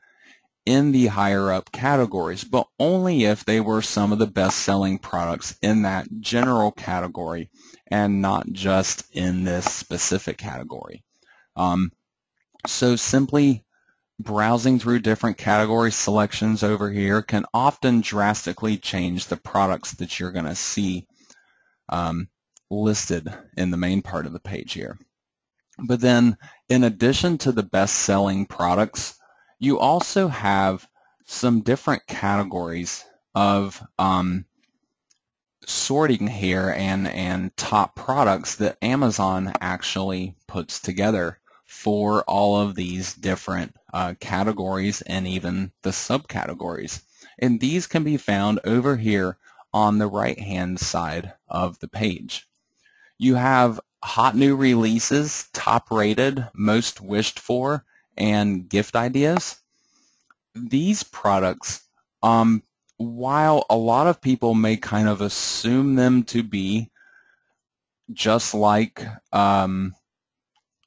in the higher up categories, but only if they were some of the best-selling products in that general category and not just in this specific category. So simply browsing through different category selections over here can often drastically change the products that you're going to see listed in the main part of the page here. But then, in addition to the best-selling products, you also have some different categories of sorting here and top products that Amazon actually puts together for all of these different categories and even the subcategories. And these can be found over here on the right-hand side of the page. You have hot new releases, top rated, most wished for, and gift ideas. These products, while a lot of people may kind of assume them to be just like the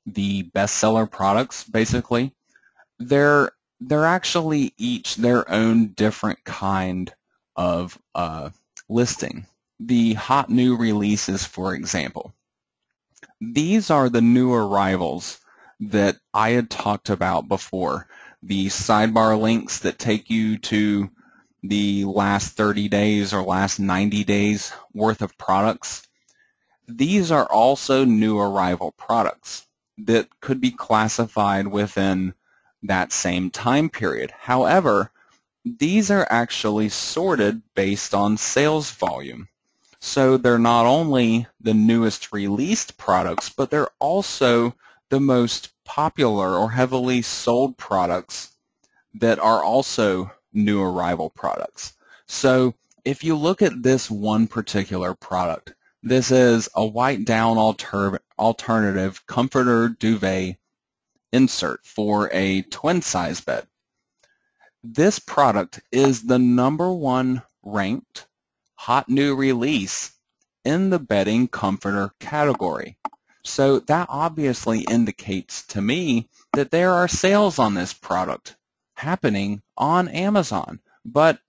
bestseller products, basically, they're actually each their own different kind of listing. The hot new releases, for example, these are the new arrivals that I had talked about before. The sidebar links that take you to the last 30 days or last 90 days worth of products. These are also new arrival products that could be classified within that same time period. However, these are actually sorted based on sales volume. So they're not only the newest released products, but they're also the most popular or heavily sold products that are also new arrival products. So if you look at this one particular product, this is a white down alternative comforter duvet insert for a twin size bed. This product is the #1 ranked hot new release in the bedding comforter category. So that obviously indicates to me that there are sales on this product happening on Amazon, but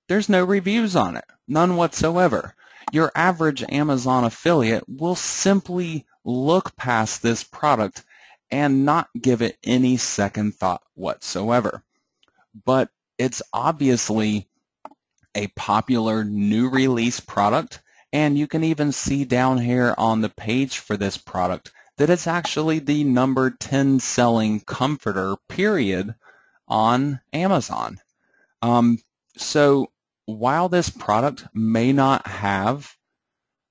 there's no reviews on it, none whatsoever. Your average Amazon affiliate will simply look past this product and not give it any second thought whatsoever. But it's obviously a popular new release product, and you can even see down here on the page for this product that it's actually the number 10 selling comforter, period, on Amazon. So while this product may not have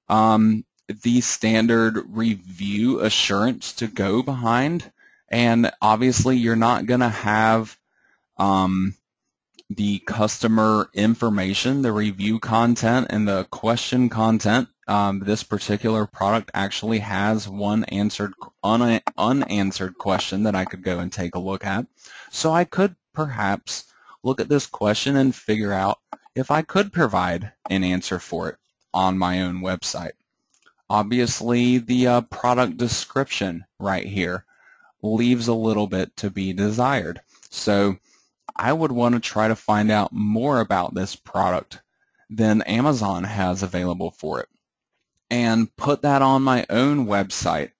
the standard review assurance to go behind, and obviously you're not going to have the customer information, the review content, and the question content. This particular product actually has one unanswered question that I could go and take a look at. So I could perhaps look at this question and figure out if I could provide an answer for it on my own website. Obviously, the product description right here leaves a little bit to be desired. So I would want to try to find out more about this product than Amazon has available for it and put that on my own website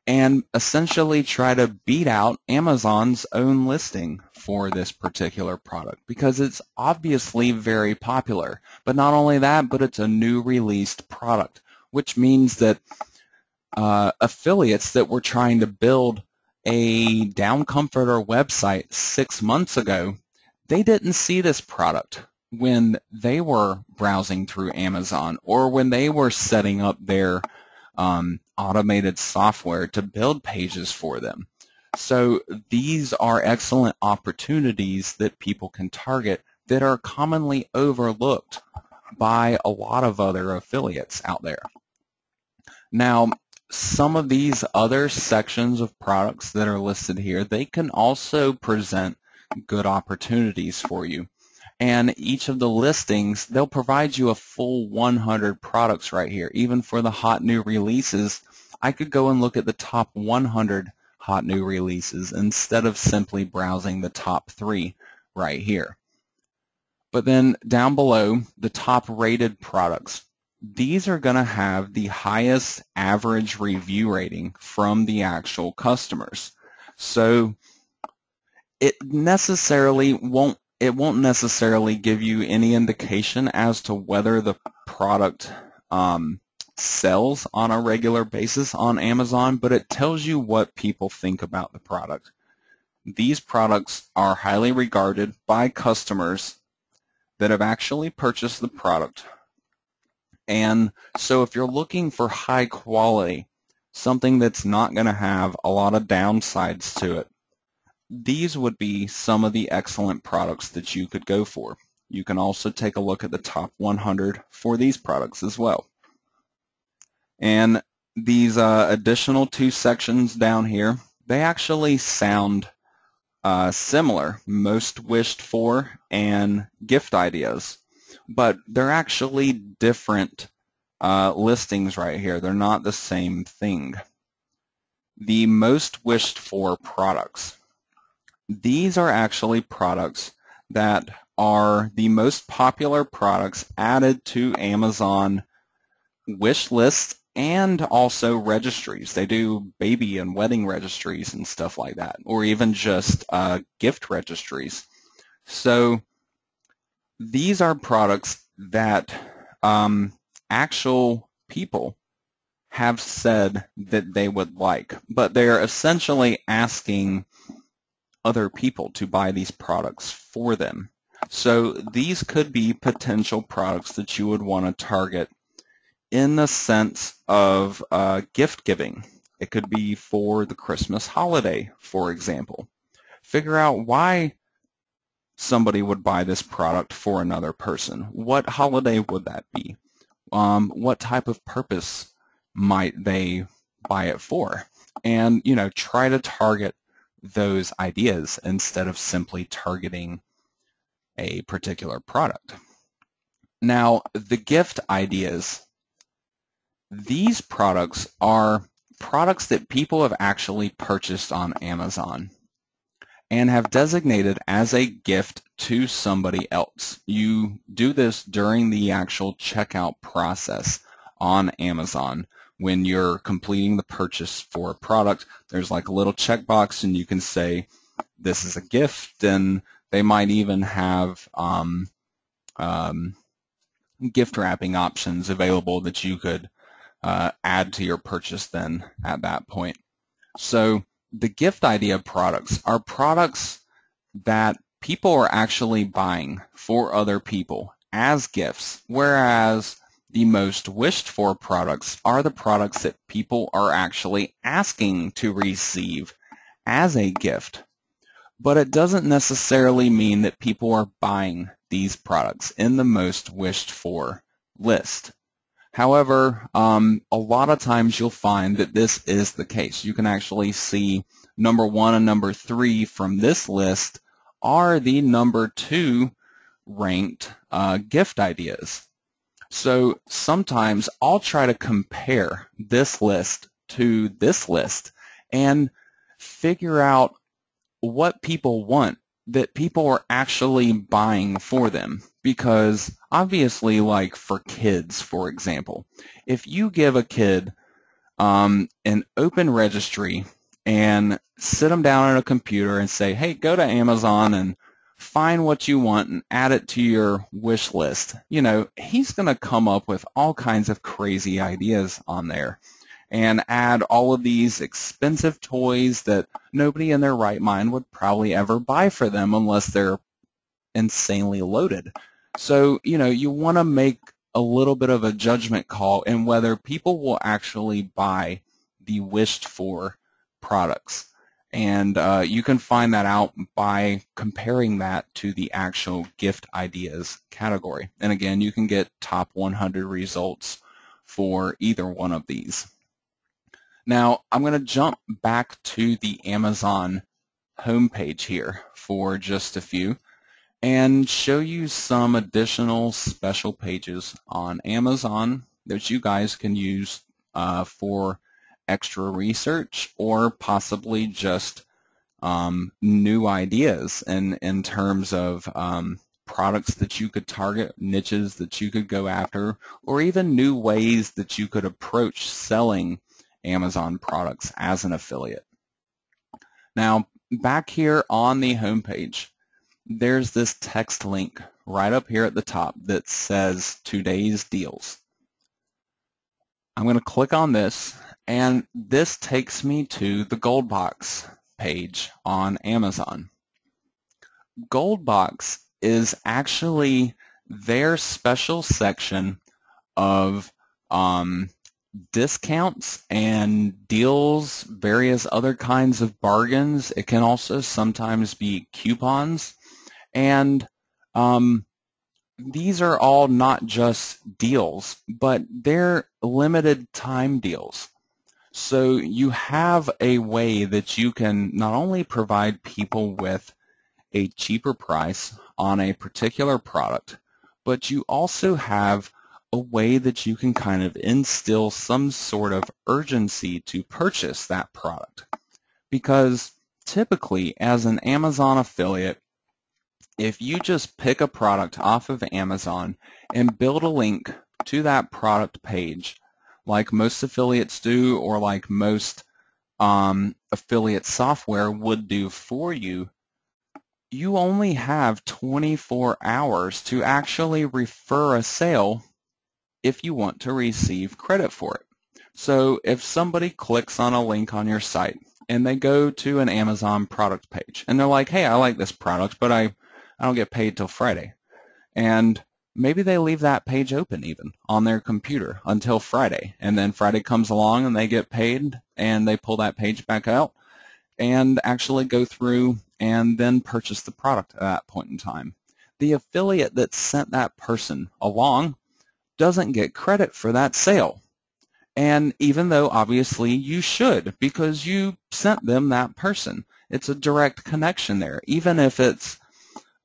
and essentially try to beat out Amazon's own listing for this particular product because it's obviously very popular. But not only that, but it's a new released product, which means that affiliates that were trying to build a down comforter website 6 months ago, they didn't see this product when they were browsing through Amazon or when they were setting up their automated software to build pages for them. So these are excellent opportunities that people can target that are commonly overlooked by a lot of other affiliates out there. Now, some of these other sections of products that are listed here, they can also present good opportunities for you. And each of the listings, they'll provide you a full 100 products right here. Even for the hot new releases, I could go and look at the top 100 hot new releases instead of simply browsing the top 3 right here. But then down below, the top rated products. These are going to have the highest average review rating from the actual customers. So it won't necessarily give you any indication as to whether the product sells on a regular basis on Amazon, but it tells you what people think about the product. These products are highly regarded by customers that have actually purchased the product. And so if you're looking for high quality, something that's not going to have a lot of downsides to it, these would be some of the excellent products that you could go for. You can also take a look at the top 100 for these products as well. And these additional 2 sections down here, they actually sound similar, most wished for and gift ideas, but they're actually different listings right here. They're not the same thing. The most wished for products. These are actually products that are the most popular products added to Amazon wish lists and also registries. They do baby and wedding registries and stuff like that, or even just gift registries. So these are products that actual people have said that they would like, but they're essentially asking other people to buy these products for them. So these could be potential products that you would want to target in the sense of gift giving. It could be for the Christmas holiday, for example. Figure out why somebody would buy this product for another person. What holiday would that be? What type of purpose might they buy it for? And, try to target those ideas instead of simply targeting a particular product. Now, the gift ideas, these products are products that people have actually purchased on Amazon and have designated as a gift to somebody else. You do this during the actual checkout process on Amazon. When you're completing the purchase for a product, there's like a little checkbox and you can say, this is a gift, and they might even have gift wrapping options available that you could add to your purchase then at that point. So the gift idea products are products that people are actually buying for other people as gifts, whereas the most wished for products are the products that people are actually asking to receive as a gift. But it doesn't necessarily mean that people are buying these products in the most wished for list. However, a lot of times you'll find that this is the case. You can actually see number 1 and number 3 from this list are the number 2 ranked gift ideas. So sometimes I'll try to compare this list to this list and figure out what people want that people are actually buying for them. Because obviously, like for kids, for example, if you give a kid an open registry and sit them down at a computer and say, hey, go to Amazon and find what you want and add it to your wish list, he's going to come up with all kinds of crazy ideas on there and add all of these expensive toys that nobody in their right mind would probably ever buy for them unless they're insanely loaded. So, you want to make a little bit of a judgment call in whether people will actually buy the wished for products. And you can find that out by comparing that to the actual gift ideas category. And again, you can get top 100 results for either one of these. Now, I'm going to jump back to the Amazon homepage here for just a few and show you some additional special pages on Amazon that you guys can use for extra research or possibly just new ideas in terms of products that you could target, niches that you could go after, or even new ways that you could approach selling Amazon products as an affiliate. Now, back here on the homepage, there's this text link right up here at the top that says today's deals. I'm going to click on this, and this takes me to the Gold Box page on Amazon. Gold Box is actually their special section of discounts and deals, various other kinds of bargains. It can also sometimes be coupons. And these are all not just deals, but they're limited time deals. So you have a way that you can not only provide people with a cheaper price on a particular product, but you also have a way that you can kind of instill some sort of urgency to purchase that product. Because typically, as an Amazon affiliate, if you just pick a product off of Amazon and build a link to that product page, like most affiliates do, or like most affiliate software would do for you, you only have 24 hours to actually refer a sale if you want to receive credit for it. So if somebody clicks on a link on your site and they go to an Amazon product page and they're like, hey, I like this product, but I don't get paid till Friday. And maybe they leave that page open even on their computer until Friday. And then Friday comes along and they get paid and they pull that page back out and actually go through and then purchase the product at that point in time. The affiliate that sent that person along doesn't get credit for that sale. And even though obviously you should, because you sent them that person, it's a direct connection there. Even if it's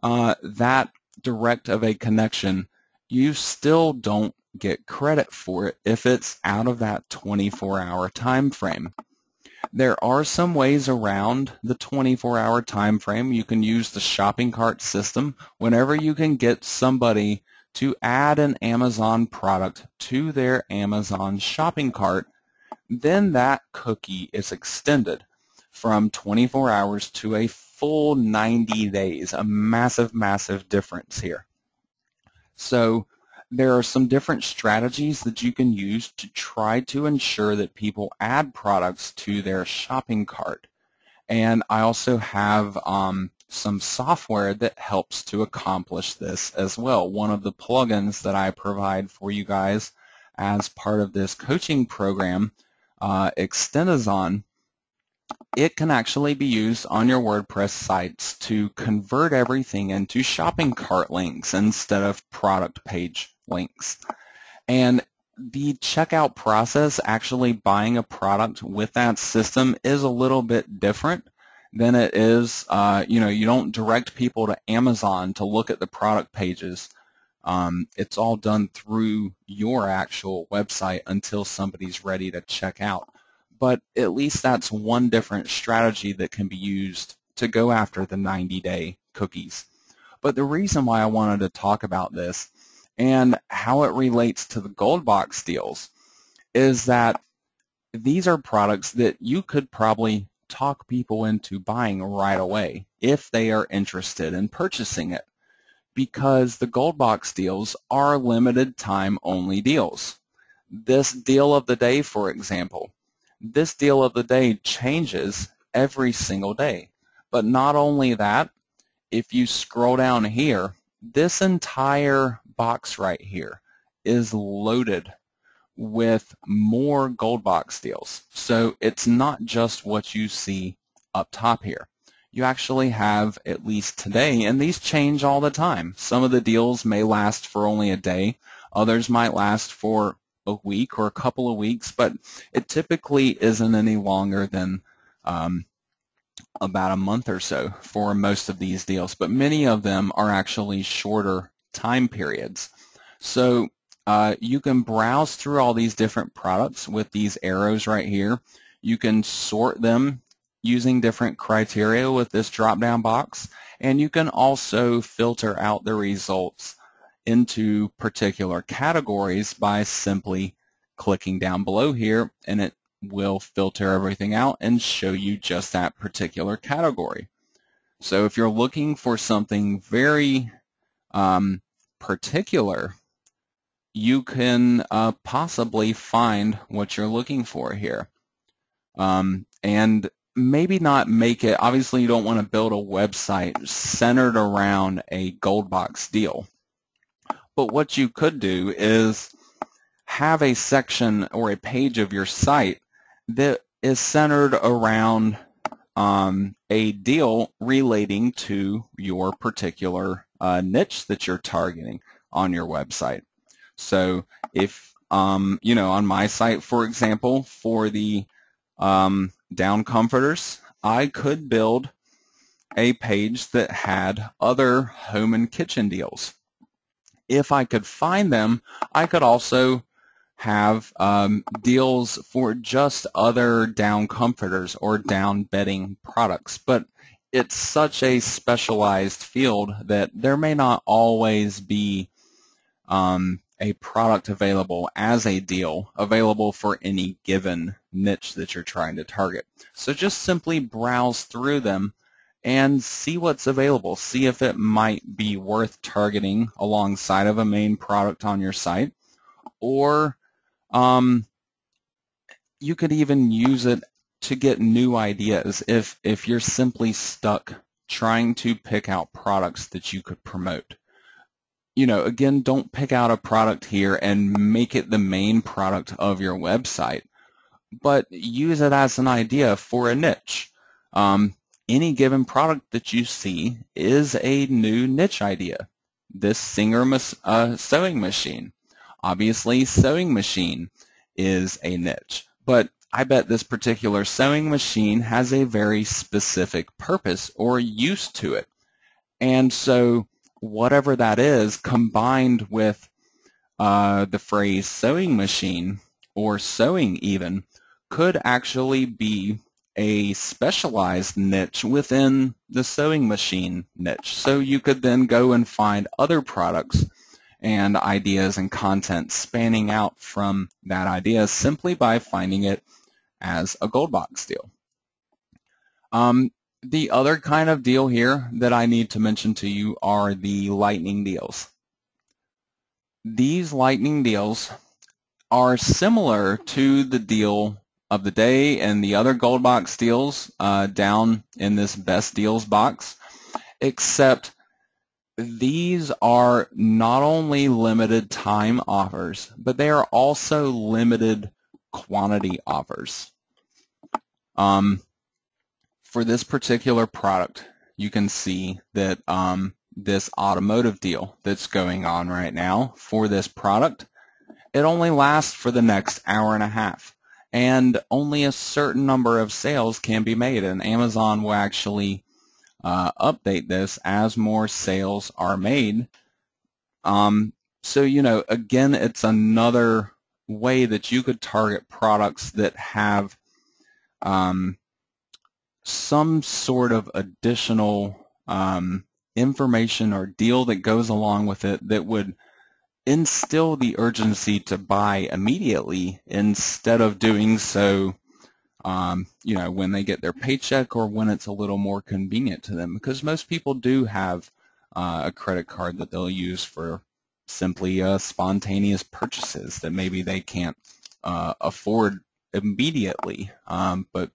that direct of a connection, you still don't get credit for it if it's out of that 24-hour time frame. There are some ways around the 24-hour time frame. You can use the shopping cart system. Whenever you can get somebody to add an Amazon product to their Amazon shopping cart, then that cookie is extended from 24 hours to a full 90 days, a massive, massive difference here. So there are some different strategies that you can use to try to ensure that people add products to their shopping cart. And I also have some software that helps to accomplish this as well. One of the plugins that I provide for you guys as part of this coaching program, Azon, it can actually be used on your WordPress sites to convert everything into shopping cart links instead of product page links. And the checkout process, actually buying a product with that system, is a little bit different than it is, you don't direct people to Amazon to look at the product pages. It's all done through your actual website until somebody's ready to check out. But at least that's one different strategy that can be used to go after the 90-day cookies. But the reason why I wanted to talk about this and how it relates to the gold box deals is that these are products that you could probably talk people into buying right away if they are interested in purchasing it, because the gold box deals are limited time only deals. This deal of the day, for example, this deal of the day changes every single day. But not only that, if you scroll down here, this entire box right here is loaded with more gold box deals. So it's not just what you see up top here. You actually have, at least today, and these change all the time. Some of the deals may last for only a day. Others might last for a week or a couple of weeks, but it typically isn't any longer than about a month or so for most of these deals, but many of them are actually shorter time periods. So you can browse through all these different products with these arrows right here. You can sort them using different criteria with this drop-down box, and you can also filter out the results into particular categories by simply clicking down below here, and it will filter everything out and show you just that particular category. So if you're looking for something very particular, you can possibly find what you're looking for here. And maybe not make it, obviously you don't want to build a website centered around a gold box deal. But what you could do is have a section or a page of your site that is centered around a deal relating to your particular niche that you're targeting on your website. So if, on my site, for example, for the down comforters, I could build a page that had other home and kitchen deals. If I could find them, I could also have deals for just other down comforters or down bedding products. But it's such a specialized field that there may not always be a product available as a deal available for any given niche that you're trying to target. So just simply browse through them and see what's available. See if it might be worth targeting alongside of a main product on your site, or you could even use it to get new ideas if you're simply stuck trying to pick out products that you could promote. Again, don't pick out a product here and make it the main product of your website, but use it as an idea for a niche. Any given product that you see is a new niche idea. This Singer sewing machine. Obviously, sewing machine is a niche, but I bet this particular sewing machine has a very specific purpose or use to it. And so whatever that is, combined with the phrase sewing machine or sewing even, could actually be a specialized niche within the sewing machine niche. So you could then go and find other products and ideas and content spanning out from that idea simply by finding it as a gold box deal. The other kind of deal here that I need to mention to you are the lightning deals. These lightning deals are similar to the deal of the day and the other gold box deals down in this best deals box, except these are not only limited time offers, but they are also limited quantity offers. For this particular product, you can see that this automotive deal that's going on right now for this product, it only lasts for the next hour and a half, and only a certain number of sales can be made, and Amazon will actually update this as more sales are made. So, again, it's another way that you could target products that have some sort of additional information or deal that goes along with it that would instill the urgency to buy immediately instead of doing so when they get their paycheck or when it's a little more convenient to them, because most people do have a credit card that they'll use for simply spontaneous purchases that maybe they can't afford immediately, but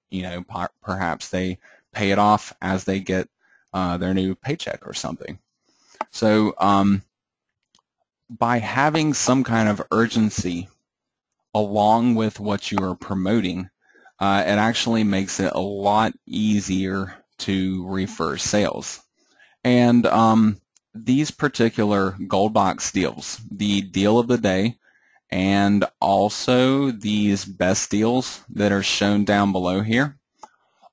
perhaps they pay it off as they get their new paycheck or something. So by having some kind of urgency along with what you are promoting, it actually makes it a lot easier to refer sales. And these particular gold box deals, the deal of the day, and also these best deals that are shown down below here,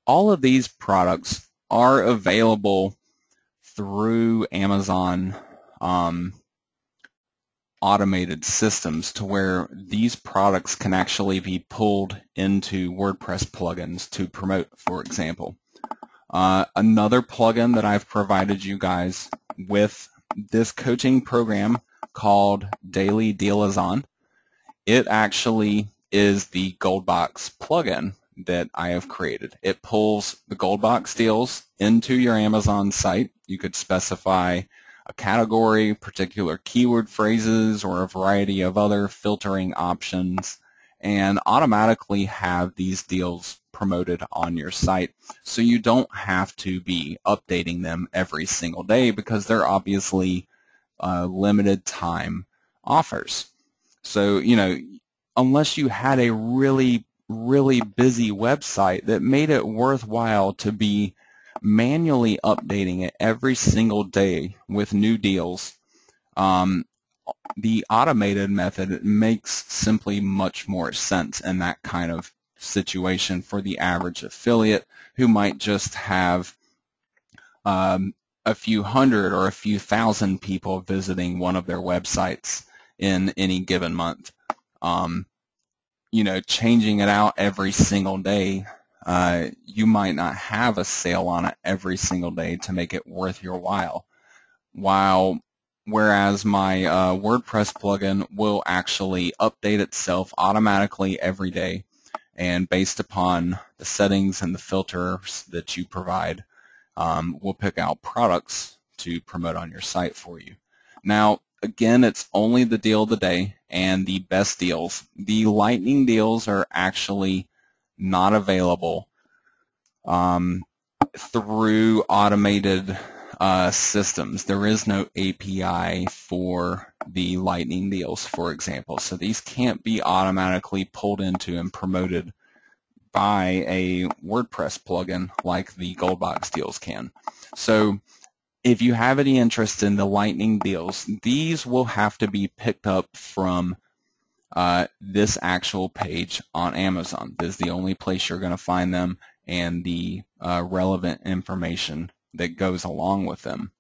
all of these products are available through Amazon automated systems to where these products can actually be pulled into WordPress plugins to promote, for example. Another plugin that I've provided you guys with this coaching program called Daily Deal Azon, it actually is the gold box plugin that I have created. It pulls the gold box deals into your Amazon site. You could specify a category, particular keyword phrases, or a variety of other filtering options, and automatically have these deals promoted on your site. So you don't have to be updating them every single day because they're obviously limited time offers. So, unless you had a really busy website that made it worthwhile to be manually updating it every single day with new deals, the automated method makes simply much more sense in that kind of situation for the average affiliate who might just have a a few hundred or a few thousand people visiting one of their websites in any given month. Changing it out every single day, you might not have a sale on it every single day to make it worth your while. Whereas my WordPress plugin will actually update itself automatically every day, and based upon the settings and the filters that you provide, we'll pick out products to promote on your site for you. Now, again, it's only the deal of the day and the best deals. The lightning deals are actually not available through automated systems. There is no API for the lightning deals, for example. So these can't be automatically pulled into and promoted by a WordPress plugin like the Goldbox deals can. So if you have any interest in the lightning deals, these will have to be picked up from this actual page on Amazon. This is the only place you're going to find them and the relevant information that goes along with them.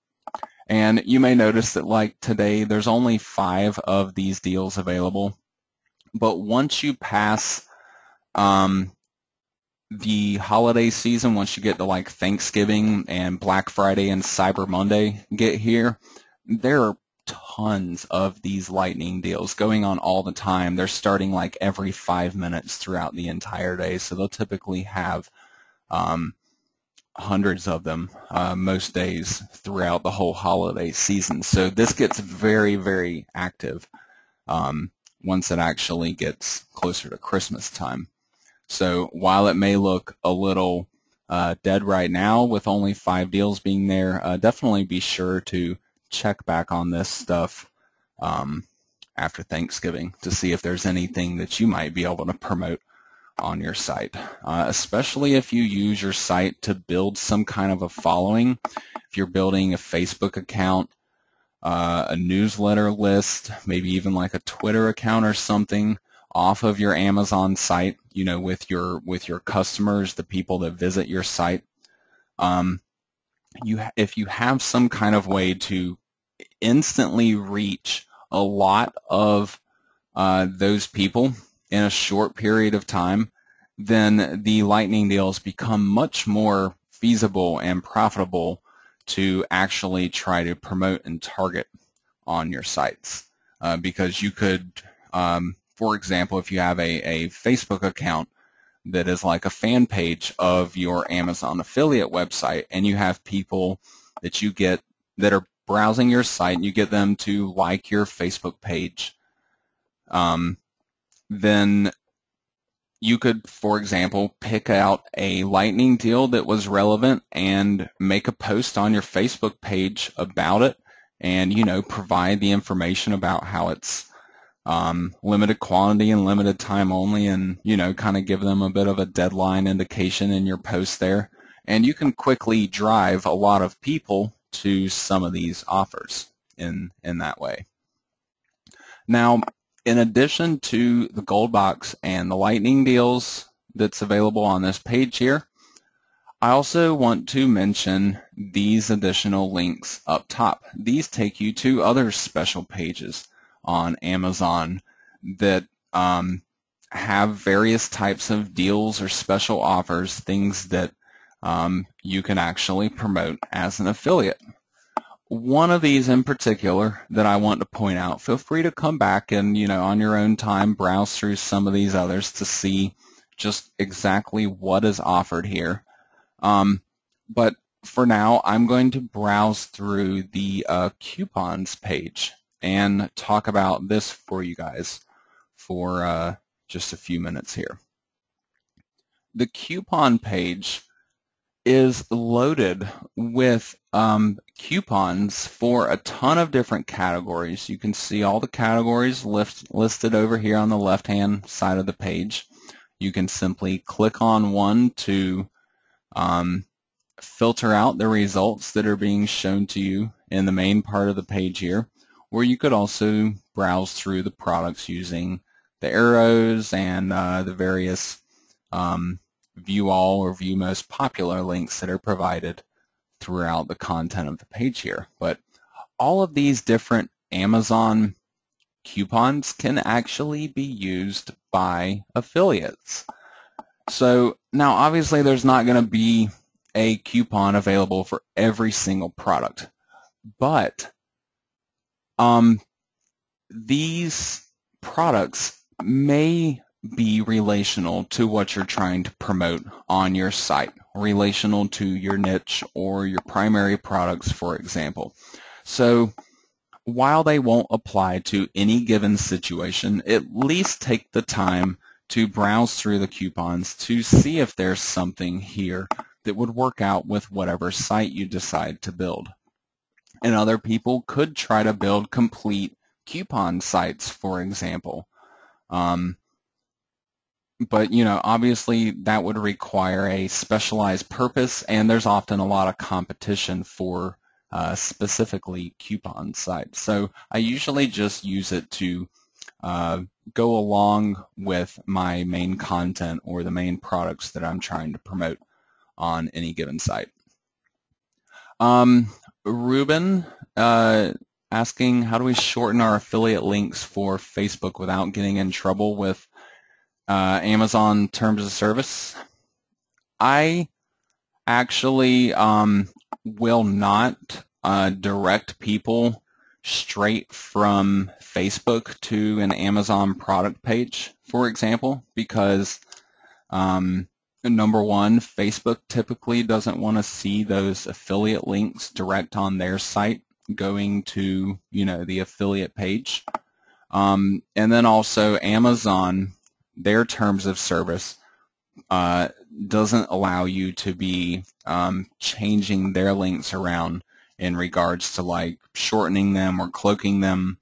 And you may notice that, like today, there's only 5 of these deals available. But once you pass the holiday season, once you get to like Thanksgiving and Black Friday and Cyber Monday get here, there are tons of these lightning deals going on all the time. They're starting like every 5 minutes throughout the entire day, so they'll typically have hundreds of them most days throughout the whole holiday season. So this gets very, very active once it actually gets closer to Christmas time. So while it may look a little dead right now with only 5 deals being there, definitely be sure to check back on this stuff after Thanksgiving to see if there's anything that you might be able to promote on your site, especially if you use your site to build some kind of a following. If you're building a Facebook account, a newsletter list, maybe even like a Twitter account or something off of your Amazon site, with your customers, the people that visit your site, if you have some kind of way to instantly reach a lot of those people in a short period of time, then the lightning deals become much more feasible and profitable to actually try to promote and target on your sites. Because you could, for example, if you have a Facebook account that is like a fan page of your Amazon affiliate website, and you have people that you get that are browsing your site, and you get them to like your Facebook page, then you could, for example, pick out a lightning deal that was relevant and make a post on your Facebook page about it, and provide the information about how it's limited quantity and limited time only, and kind of give them a bit of a deadline indication in your post there, and you can quickly drive a lot of people to some of these offers in that way. Now, in addition to the gold box and the lightning deals that's available on this page here, I also want to mention these additional links up top. These take you to other special pages on Amazon that have various types of deals or special offers, things that you can actually promote as an affiliate. One of these in particular that I want to point out, feel free to come back and, on your own time, browse through some of these others to see just exactly what is offered here. But for now, I'm going to browse through the coupons page and talk about this for you guys for just a few minutes here. The coupon page is loaded with coupons for a ton of different categories. You can see all the categories listed over here on the left-hand side of the page. You can simply click on one to filter out the results that are being shown to you in the main part of the page here, or you could also browse through the products using the arrows and the various view all or view most popular links that are provided throughout the content of the page here. But all of these different Amazon coupons can actually be used by affiliates. So now obviously there's not going to be a coupon available for every single product, but these products may be relational to what you're trying to promote on your site, relational to your niche or your primary products, for example. So while they won't apply to any given situation, at least take the time to browse through the coupons to see if there's something here that would work out with whatever site you decide to build. And other people could try to build complete coupon sites, for example. But, obviously that would require a specialized purpose, and there's often a lot of competition for specifically coupon sites. So I usually just use it to go along with my main content or the main products that I'm trying to promote on any given site. Ruben asking, how do we shorten our affiliate links for Facebook without getting in trouble with Amazon terms of service? I actually will not direct people straight from Facebook to an Amazon product page, for example, because number one, Facebook typically doesn't want to see those affiliate links direct on their site going to, the affiliate page. And then also Amazon, their terms of service doesn't allow you to be changing their links around in regards to like shortening them or cloaking them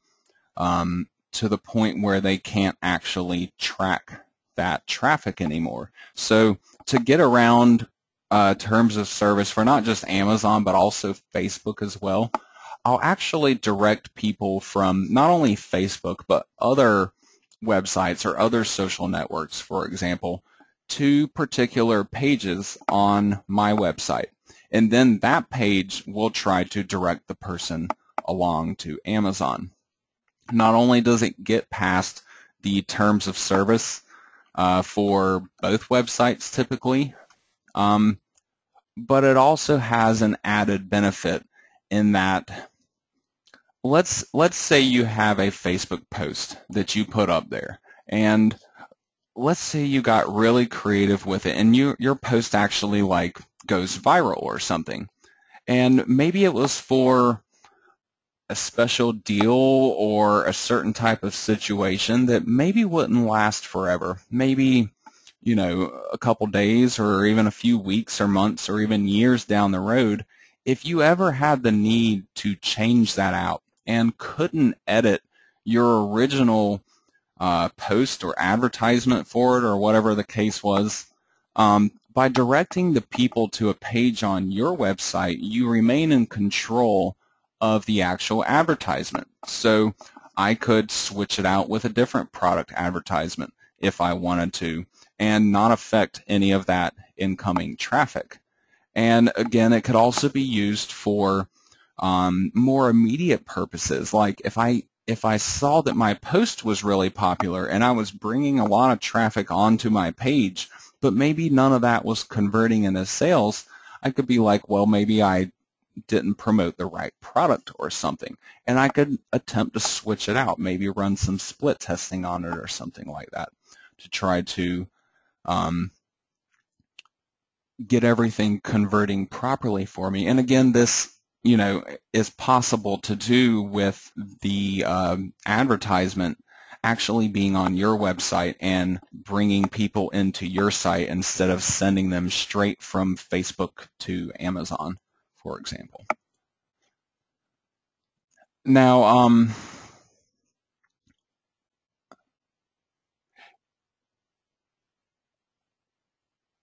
to the point where they can't actually track that traffic anymore. So to get around terms of service for not just Amazon but also Facebook as well, I'll actually direct people from not only Facebook but other websites or other social networks, for example, to particular pages on my website. And then that page will try to direct the person along to Amazon. Not only does it get past the terms of service for both websites typically, but it also has an added benefit in that let's say you have a Facebook post that you put up there, and let's say you got really creative with it and your post actually like goes viral or something, and maybe it was for a special deal or a certain type of situation that maybe wouldn't last forever, maybe a couple days or even a few weeks or months or even years down the road. If you ever had the need to change that out and couldn't edit your original post or advertisement for it or whatever the case was, by directing the people to a page on your website, you remain in control of the actual advertisement. So I could switch it out with a different product advertisement if I wanted to and not affect any of that incoming traffic. And again, it could also be used for more immediate purposes. Like if I saw that my post was really popular and I was bringing a lot of traffic onto my page, but maybe none of that was converting into sales, I could be like, well, maybe I didn't promote the right product or something, and I could attempt to switch it out, maybe run some split testing on it or something like that to try to get everything converting properly for me. And again, this is possible to do with the advertisement actually being on your website and bringing people into your site instead of sending them straight from Facebook to Amazon, for example. Now,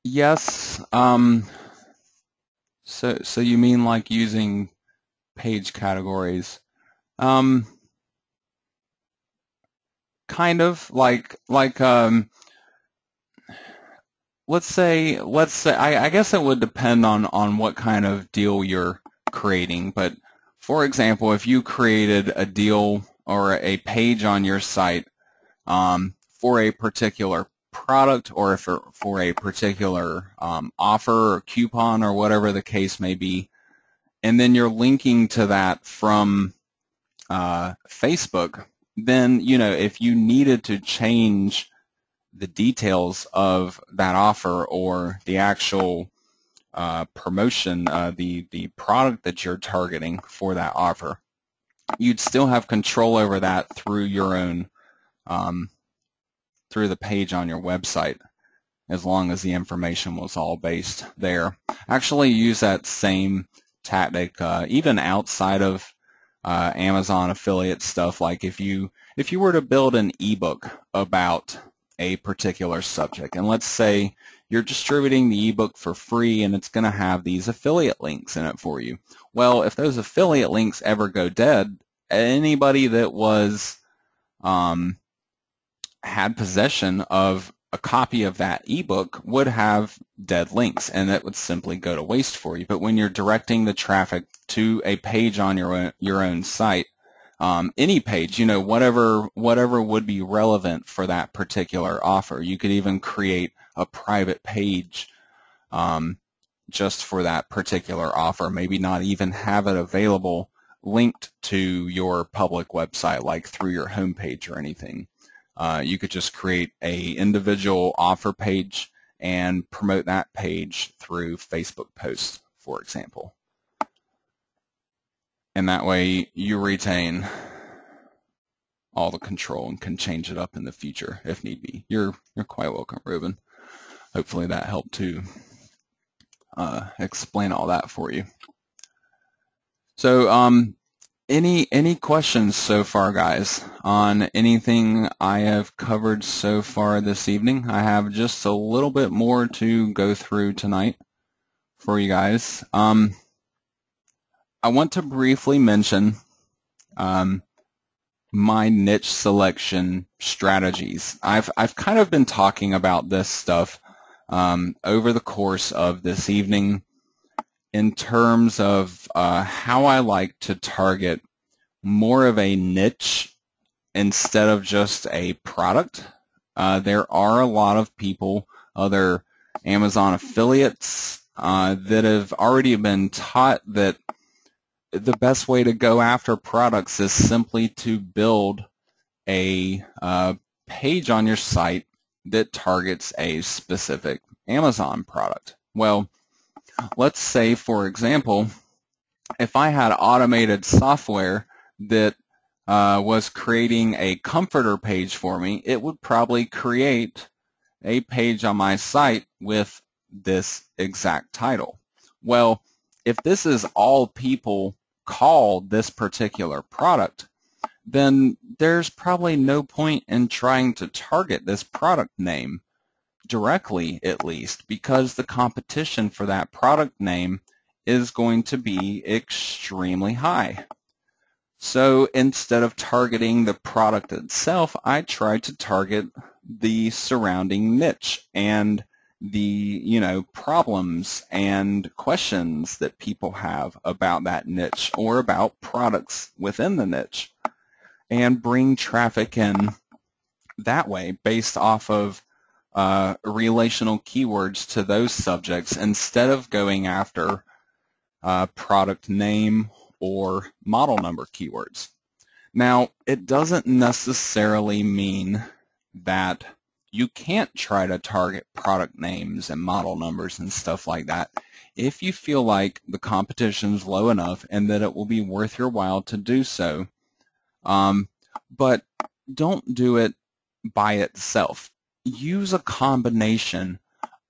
yes, so you mean like using page categories? Kind of like let's say I guess it would depend on what kind of deal you're creating, but for example, if you created a deal or a page on your site for a particular product or for a particular offer or coupon or whatever the case may be, and then you're linking to that from Facebook, then if you needed to change the details of that offer or the actual promotion, the product that you're targeting for that offer, you'd still have control over that through your own through the page on your website, as long as the information was all based there. Actually, use that same tactic even outside of Amazon affiliate stuff. Like if you were to build an ebook about a particular subject, and let's say you're distributing the ebook for free and it's going to have these affiliate links in it for you. Well, if those affiliate links ever go dead, anybody that was had possession of a copy of that ebook would have dead links, and it would simply go to waste for you. But when you're directing the traffic to a page on your own site, any page, whatever would be relevant for that particular offer, you could even create a private page just for that particular offer. Maybe not even have it available linked to your public website, like through your homepage or anything. You could just create a individual offer page and promote that page through Facebook posts, for example. And that way you retain all the control and can change it up in the future if need be. You're quite welcome, Ruben. Hopefully that helped to explain all that for you. So any questions so far, guys, on anything I have covered so far this evening? I have just a little bit more to go through tonight for you guys. I want to briefly mention my niche selection strategies. I've kind of been talking about this stuff over the course of this evening in terms of how I like to target more of a niche instead of just a product. There are a lot of people, other Amazon affiliates, that have already been taught that the best way to go after products is simply to build a page on your site that targets a specific Amazon product. Well, let's say, for example, if I had automated software that was creating a comforter page for me, it would probably create a page on my site with this exact title. Well, if this is all people call this particular product, then there's probably no point in trying to target this product name directly, at least, because the competition for that product name is going to be extremely high. So instead of targeting the product itself, I try to target the surrounding niche and the problems and questions that people have about that niche or about products within the niche, and bring traffic in that way based off of relational keywords to those subjects, instead of going after product name or model number keywords. Now, it doesn't necessarily mean that you can't try to target product names and model numbers and stuff like that if you feel like the competition's low enough and that it will be worth your while to do so. But don't do it by itself. Use a combination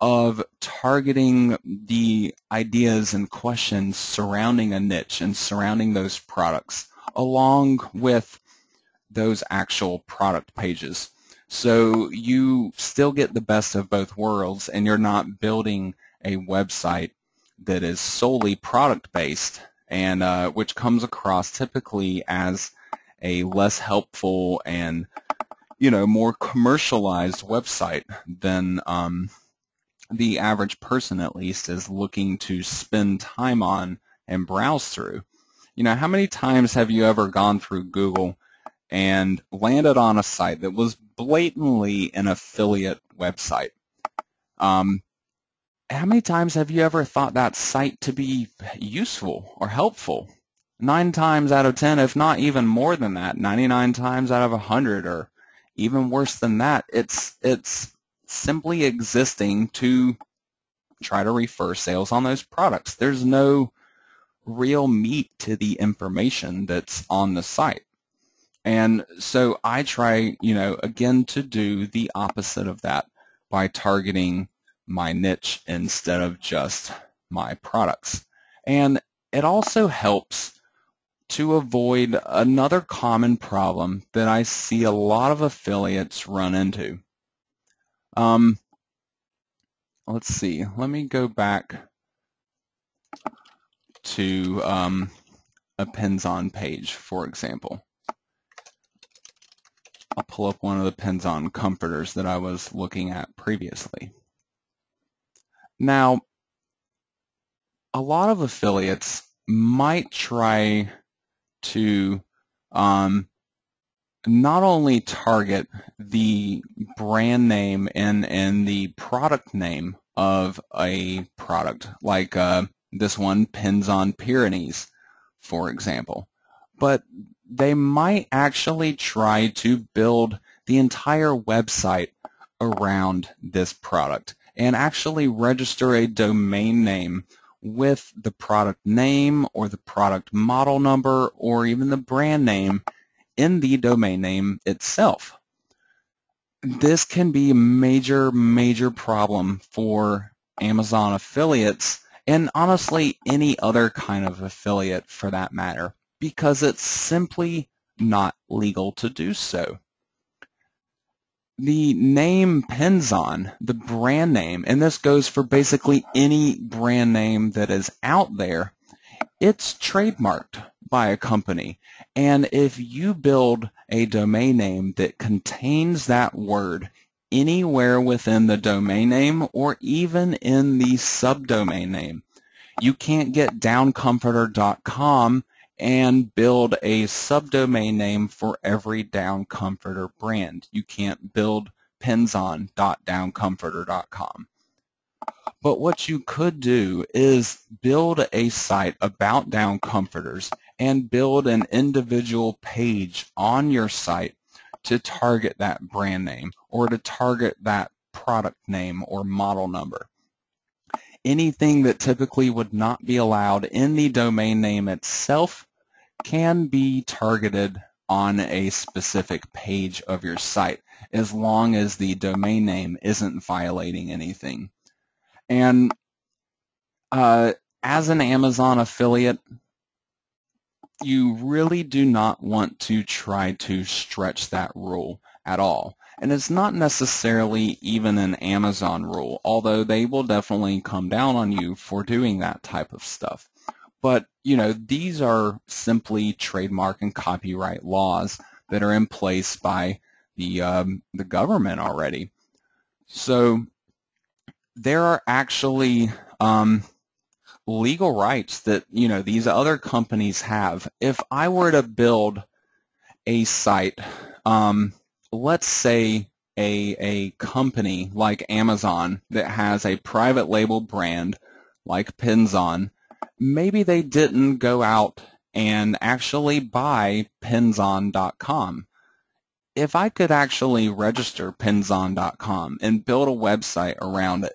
of targeting the ideas and questions surrounding a niche and surrounding those products, along with those actual product pages. So you still get the best of both worlds, and you're not building a website that is solely product-based, and which comes across typically as a less helpful and more commercialized website than the average person at least is looking to spend time on and browse through. You know, how many times have you ever gone through Google and landed on a site that was blatantly an affiliate website? How many times have you ever thought that site to be useful or helpful? 9 times out of 10, if not even more than that, 99 times out of 100, or even worse than that, it's simply existing to try to refer sales on those products. There's no real meat to the information that's on the site. And so I try, again, to do the opposite of that by targeting my niche instead of just my products. And it also helps to avoid another common problem that I see a lot of affiliates run into. Let's see, let me go back to a Pins-On page, for example. I'll pull up one of the Pins-On comforters that I was looking at previously. Now, a lot of affiliates might try to not only target the brand name and the product name of a product, like this one, Pins-On Pyrenees, for example, but they might actually try to build the entire website around this product and actually register a domain name with the product name or the product model number or even the brand name in the domain name itself. This can be a major problem for Amazon affiliates, and honestly any other kind of affiliate for that matter, because it's simply not legal to do so. The name Pins-On, the brand name, and this goes for basically any brand name that is out there, it's trademarked by a company. And if you build a domain name that contains that word anywhere within the domain name or even in the subdomain name, you can't get downcomforter.com and build a subdomain name for every Down Comforter brand. You can't build pinson.downcomforter.com. But what you could do is build a site about down comforters and build an individual page on your site to target that brand name or to target that product name or model number. Anything that typically would not be allowed in the domain name itself can be targeted on a specific page of your site, as long as the domain name isn't violating anything. And as an Amazon affiliate, you really do not want to try to stretch that rule at all. And it's not necessarily even an Amazon rule, although they will definitely come down on you for doing that type of stuff. But, these are simply trademark and copyright laws that are in place by the government already. So there are actually legal rights that, these other companies have. If I were to build a site, let's say a company like Amazon that has a private label brand like Pins-On, maybe they didn't go out and actually buy pinson.com. If I could actually register pinson.com and build a website around it,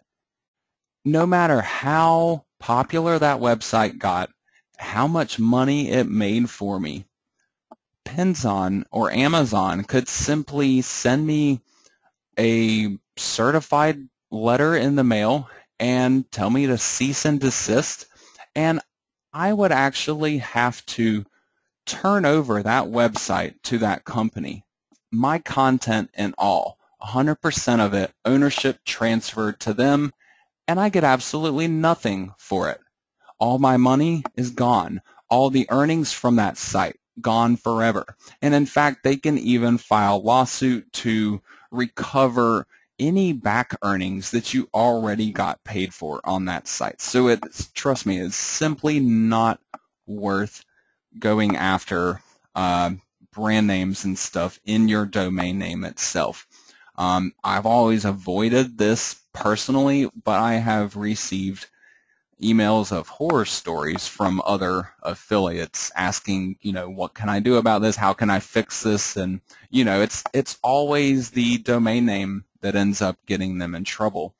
no matter how popular that website got, how much money it made for me, Pins-On or Amazon could simply send me a certified letter in the mail and tell me to cease and desist, and I would actually have to turn over that website to that company, my content and all, 100% of it, ownership transferred to them, and I get absolutely nothing for it. All my money is gone. All the earnings from that site gone forever. And in fact, they can even file a lawsuit to recover any back earnings that you already got paid for on that site. So trust me, it's simply not worth going after brand names and stuff in your domain name itself. I've always avoided this personally, but I have received emails of horror stories from other affiliates asking, what can I do about this? How can I fix this? And, it's always the domain name that ends up getting them in trouble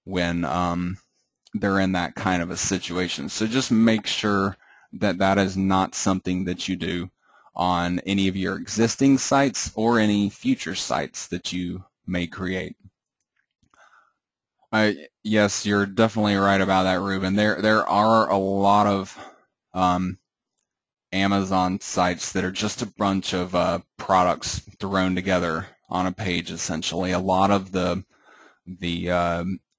when they're in that kind of a situation. So just make sure that that is not something that you do on any of your existing sites or any future sites that you may create. Yes, you're definitely right about that, Ruben. There are a lot of Amazon sites that are just a bunch of products thrown together on a page, essentially. A lot of the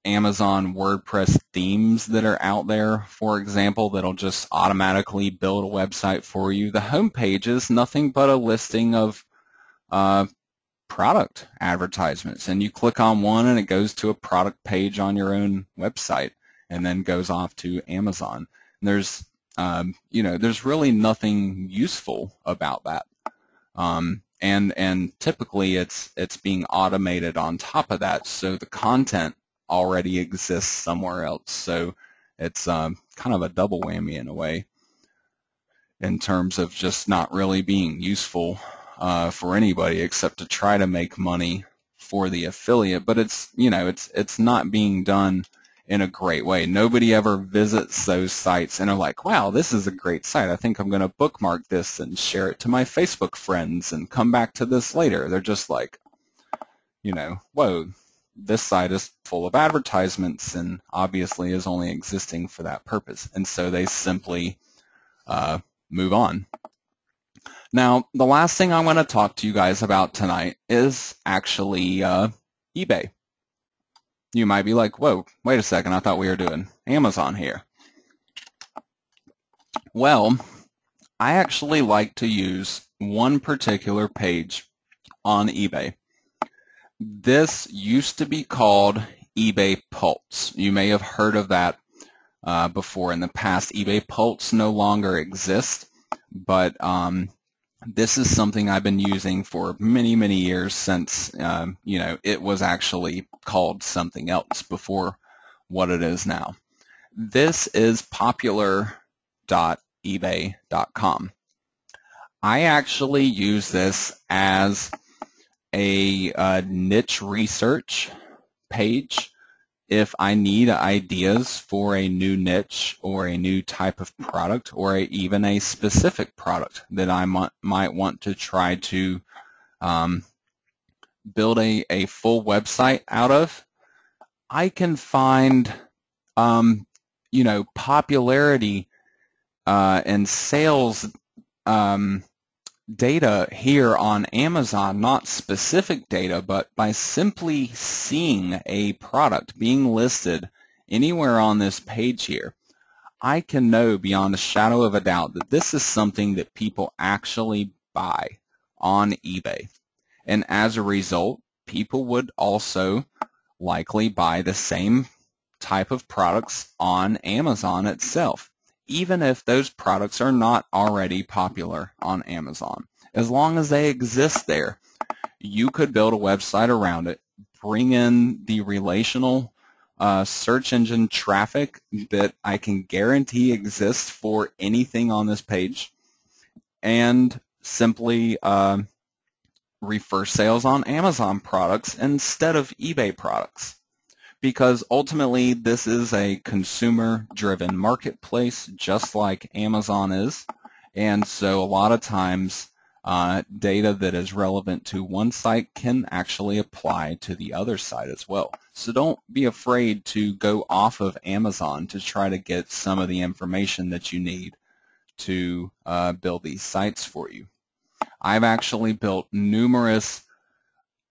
Amazon WordPress themes that are out there, for example, that'll just automatically build a website for you. The home page is nothing but a listing of product advertisements, and you click on one and it goes to a product page on your own website and then goes off to Amazon. And there's there's really nothing useful about that. And typically it's being automated on top of that, so the content already exists somewhere else. So it's kind of a double whammy in a way, in terms of just not really being useful for anybody except to try to make money for the affiliate. But it's not being done in a great way. Nobody ever visits those sites and are like, wow, this is a great site. I think I'm going to bookmark this and share it to my Facebook friends and come back to this later. They're just like, whoa, this site is full of advertisements and obviously is only existing for that purpose. And so they simply move on. Now, the last thing I want to talk to you guys about tonight is actually eBay. You might be like, whoa, wait a second, I thought we were doing Amazon here. Well, I actually like to use one particular page on eBay. This used to be called eBay Pulse. You may have heard of that before in the past. eBay Pulse no longer exists, but this is something I've been using for many, many years since, it was actually called something else before what it is now. This is popular.ebay.com. I actually use this as a niche research page if I need ideas for a new niche or a new type of product, or even a specific product that I might want to try to build a full website out of. I can find popularity and sales data here on Amazon, not specific data, but by simply seeing a product being listed anywhere on this page here, I can know beyond a shadow of a doubt that this is something that people actually buy on eBay. And as a result, people would also likely buy the same type of products on Amazon itself, even if those products are not already popular on Amazon. As long as they exist there, you could build a website around it, bring in the relational search engine traffic that I can guarantee exists for anything on this page, and simply refer sales on Amazon products instead of eBay products. Because ultimately this is a consumer-driven marketplace, just like Amazon is, and so a lot of times data that is relevant to one site can actually apply to the other site as well. So don't be afraid to go off of Amazon to try to get some of the information that you need to build these sites for you. I've actually built numerous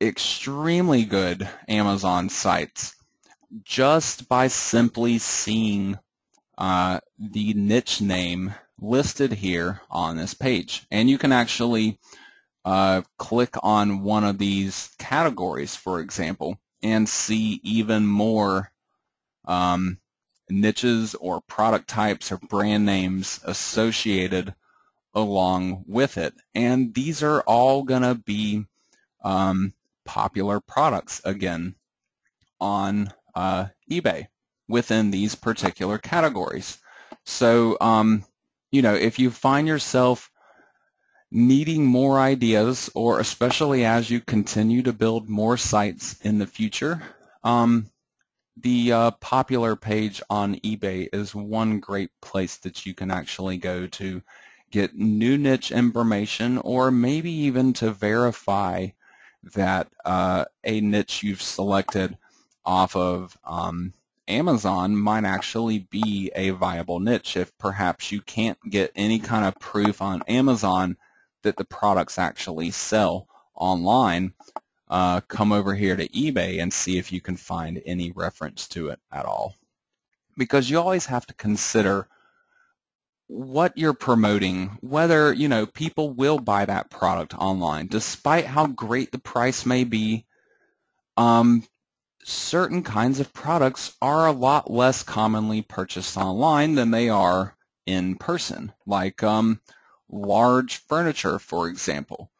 extremely good Amazon sites just by simply seeing the niche name listed here on this page. And you can actually click on one of these categories, for example, and see even more niches or product types or brand names associated along with it. And these are all going to be popular products again on eBay within these particular categories. So, if you find yourself needing more ideas, or especially as you continue to build more sites in the future, the popular page on eBay is one great place that you can actually go to get new niche information, or maybe even to verify that a niche you've selected off of Amazon might actually be a viable niche. If perhaps you can't get any kind of proof on Amazon that the products actually sell online, come over here to eBay and see if you can find any reference to it at all. Because you always have to consider what you're promoting, whether people will buy that product online. Despite how great the price may be, certain kinds of products are a lot less commonly purchased online than they are in person, like large furniture, for example.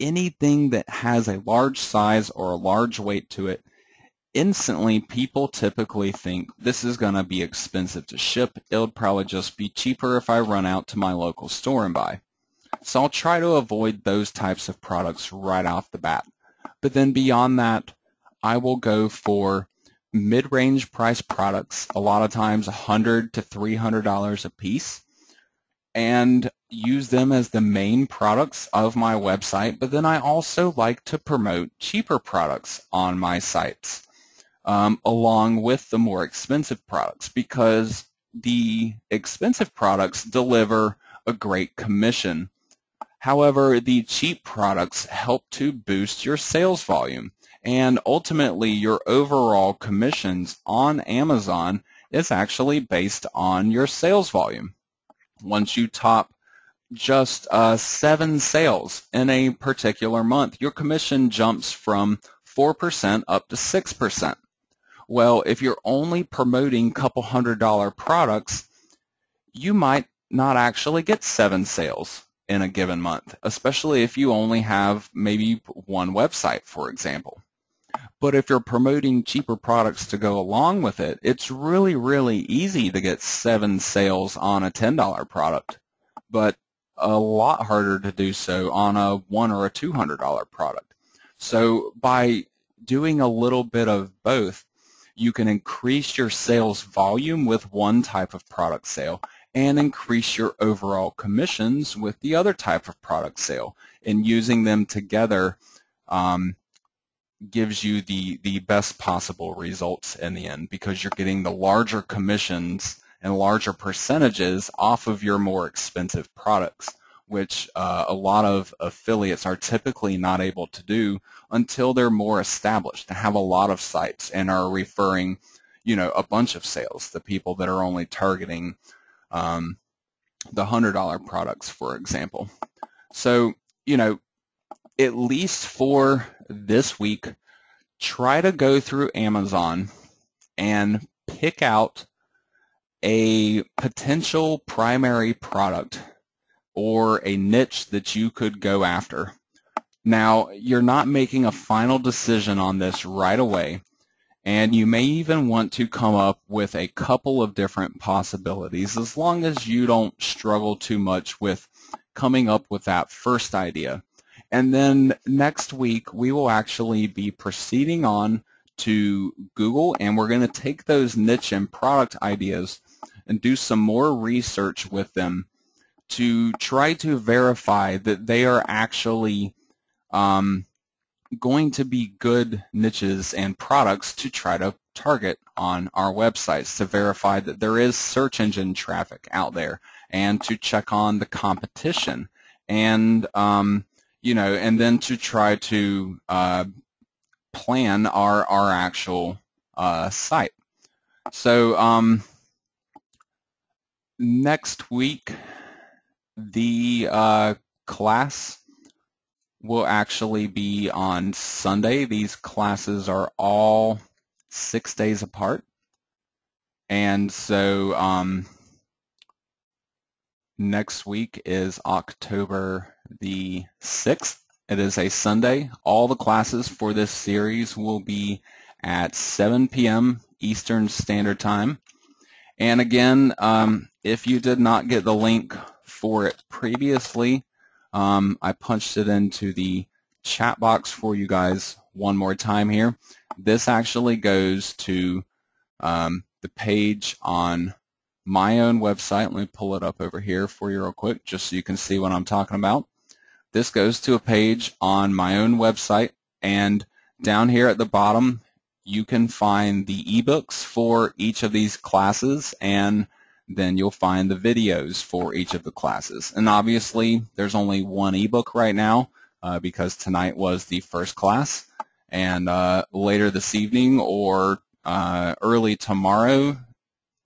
Anything that has a large size or a large weight to it, instantly people typically think this is going to be expensive to ship. It'll probably just be cheaper if I run out to my local store and buy. So I'll try to avoid those types of products right off the bat. But then beyond that, I will go for mid-range price products, a lot of times $100 to $300 a piece, and use them as the main products of my website. But then I also like to promote cheaper products on my sites, along with the more expensive products, because the expensive products deliver a great commission. However, the cheap products help to boost your sales volume, and ultimately your overall commissions on Amazon is actually based on your sales volume. Once you top just 7 sales in a particular month, your commission jumps from 4% up to 6%. Well, if you're only promoting a couple $100 products, you might not actually get 7 sales in a given month, especially if you only have maybe one website, for example. But if you're promoting cheaper products to go along with it, it's really, really easy to get 7 sales on a $10 product, but a lot harder to do so on a $100 or a $200 product. So by doing a little bit of both, you can increase your sales volume with one type of product sale and increase your overall commissions with the other type of product sale. And using them together gives you the best possible results in the end, because you're getting the larger commissions and larger percentages off of your more expensive products, which a lot of affiliates are typically not able to do until they're more established, to have a lot of sites and are referring a bunch of sales, the people that are only targeting the $100 products, for example. So, at least for this week, try to go through Amazon and pick out a potential primary product or a niche that you could go after. Now, you're not making a final decision on this right away, and you may even want to come up with a couple of different possibilities, as long as you don't struggle too much with coming up with that first idea. And then next week, we will actually be proceeding on to Google, and we're going to take those niche and product ideas and do some more research with them to try to verify that they are actually going to be good niches and products to try to target on our websites, to verify that there is search engine traffic out there, and to check on the competition, and and then to try to plan our actual site. So next week, the class will actually be on Sunday. These classes are all 6 days apart. And so next week is October the 6th. It is a Sunday. All the classes for this series will be at 7 p.m. Eastern Standard Time. And again, if you did not get the link for it previously, I punched it into the chat box for you guys one more time here. This actually goes to the page on my own website. Let me pull it up over here for you real quick just so you can see what I'm talking about. This goes to a page on my own website, and down here at the bottom you can find the ebooks for each of these classes, and then you'll find the videos for each of the classes. And obviously there's only one ebook right now because tonight was the first class, and later this evening or early tomorrow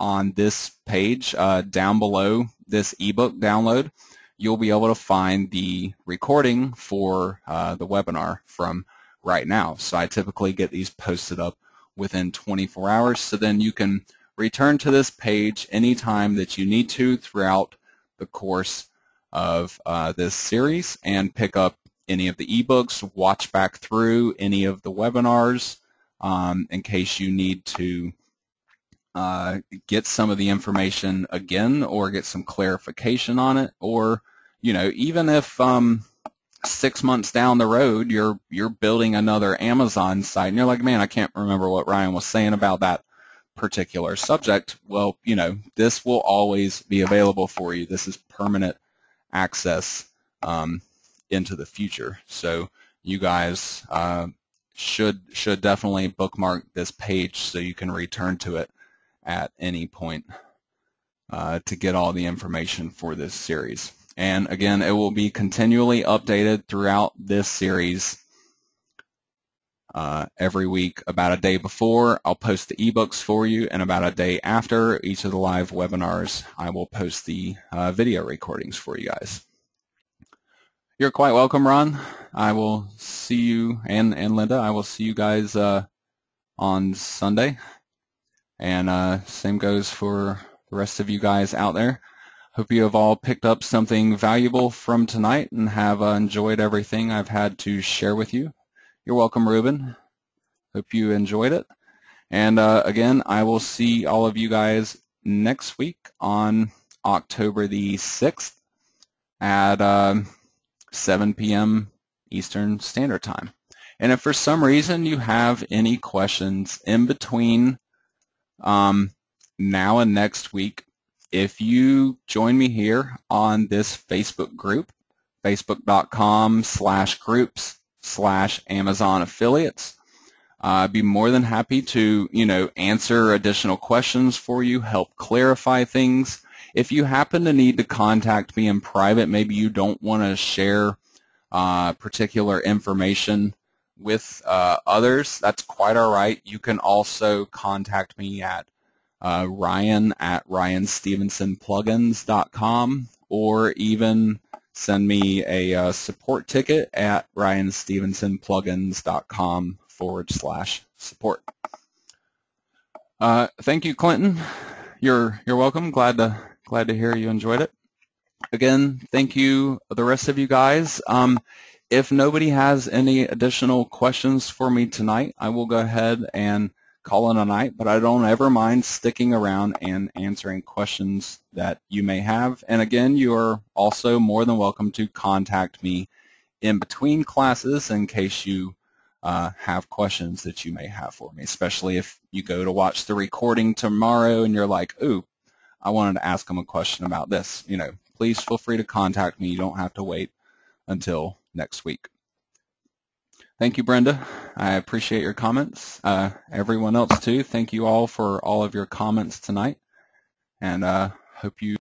on this page down below this ebook download, you'll be able to find the recording for the webinar from right now. So I typically get these posted up within 24 hours, so then you can return to this page anytime that you need to throughout the course of this series and pick up any of the ebooks, watch back through any of the webinars in case you need to get some of the information again or get some clarification on it, or even if 6 months down the road you're building another Amazon site and you're like, man, I can't remember what Ryan was saying about that particular subject. Well, this will always be available for you. This is permanent access into the future. So you guys should definitely bookmark this page so you can return to it at any point to get all the information for this series. And again, it will be continually updated throughout this series. Every week, about a day before, I'll post the ebooks for you, and about a day after each of the live webinars, I will post the video recordings for you guys. You're quite welcome, Ron. I will see you, and Linda, I will see you guys on Sunday. And same goes for the rest of you guys out there. Hope you have all picked up something valuable from tonight and have enjoyed everything I've had to share with you. You're welcome, Ruben. Hope you enjoyed it. And again, I will see all of you guys next week on October the 6th at 7 p.m. Eastern Standard Time. And if for some reason you have any questions in between now and next week, if you join me here on this Facebook group, facebook.com/groups/Amazon affiliates, I'd be more than happy to, answer additional questions for you, help clarify things. If you happen to need to contact me in private, maybe you don't want to share particular information with others, that's quite all right. You can also contact me at ryan@ryanstevensonplugins.com, or even send me a support ticket at ryanstevensonplugins.com/support. Thank you, Clinton. You're welcome. Glad to hear you enjoyed it. Again, thank you, the rest of you guys. If nobody has any additional questions for me tonight, I will go ahead and call it a night, but I don't ever mind sticking around and answering questions that you may have. And again, you are also more than welcome to contact me in between classes in case you have questions that you may have for me, especially if you go to watch the recording tomorrow and you're like, ooh, I wanted to ask them a question about this. Please feel free to contact me. You don't have to wait until next week. Thank you, Brenda. I appreciate your comments. Everyone else too, thank you all for all of your comments tonight, and hope you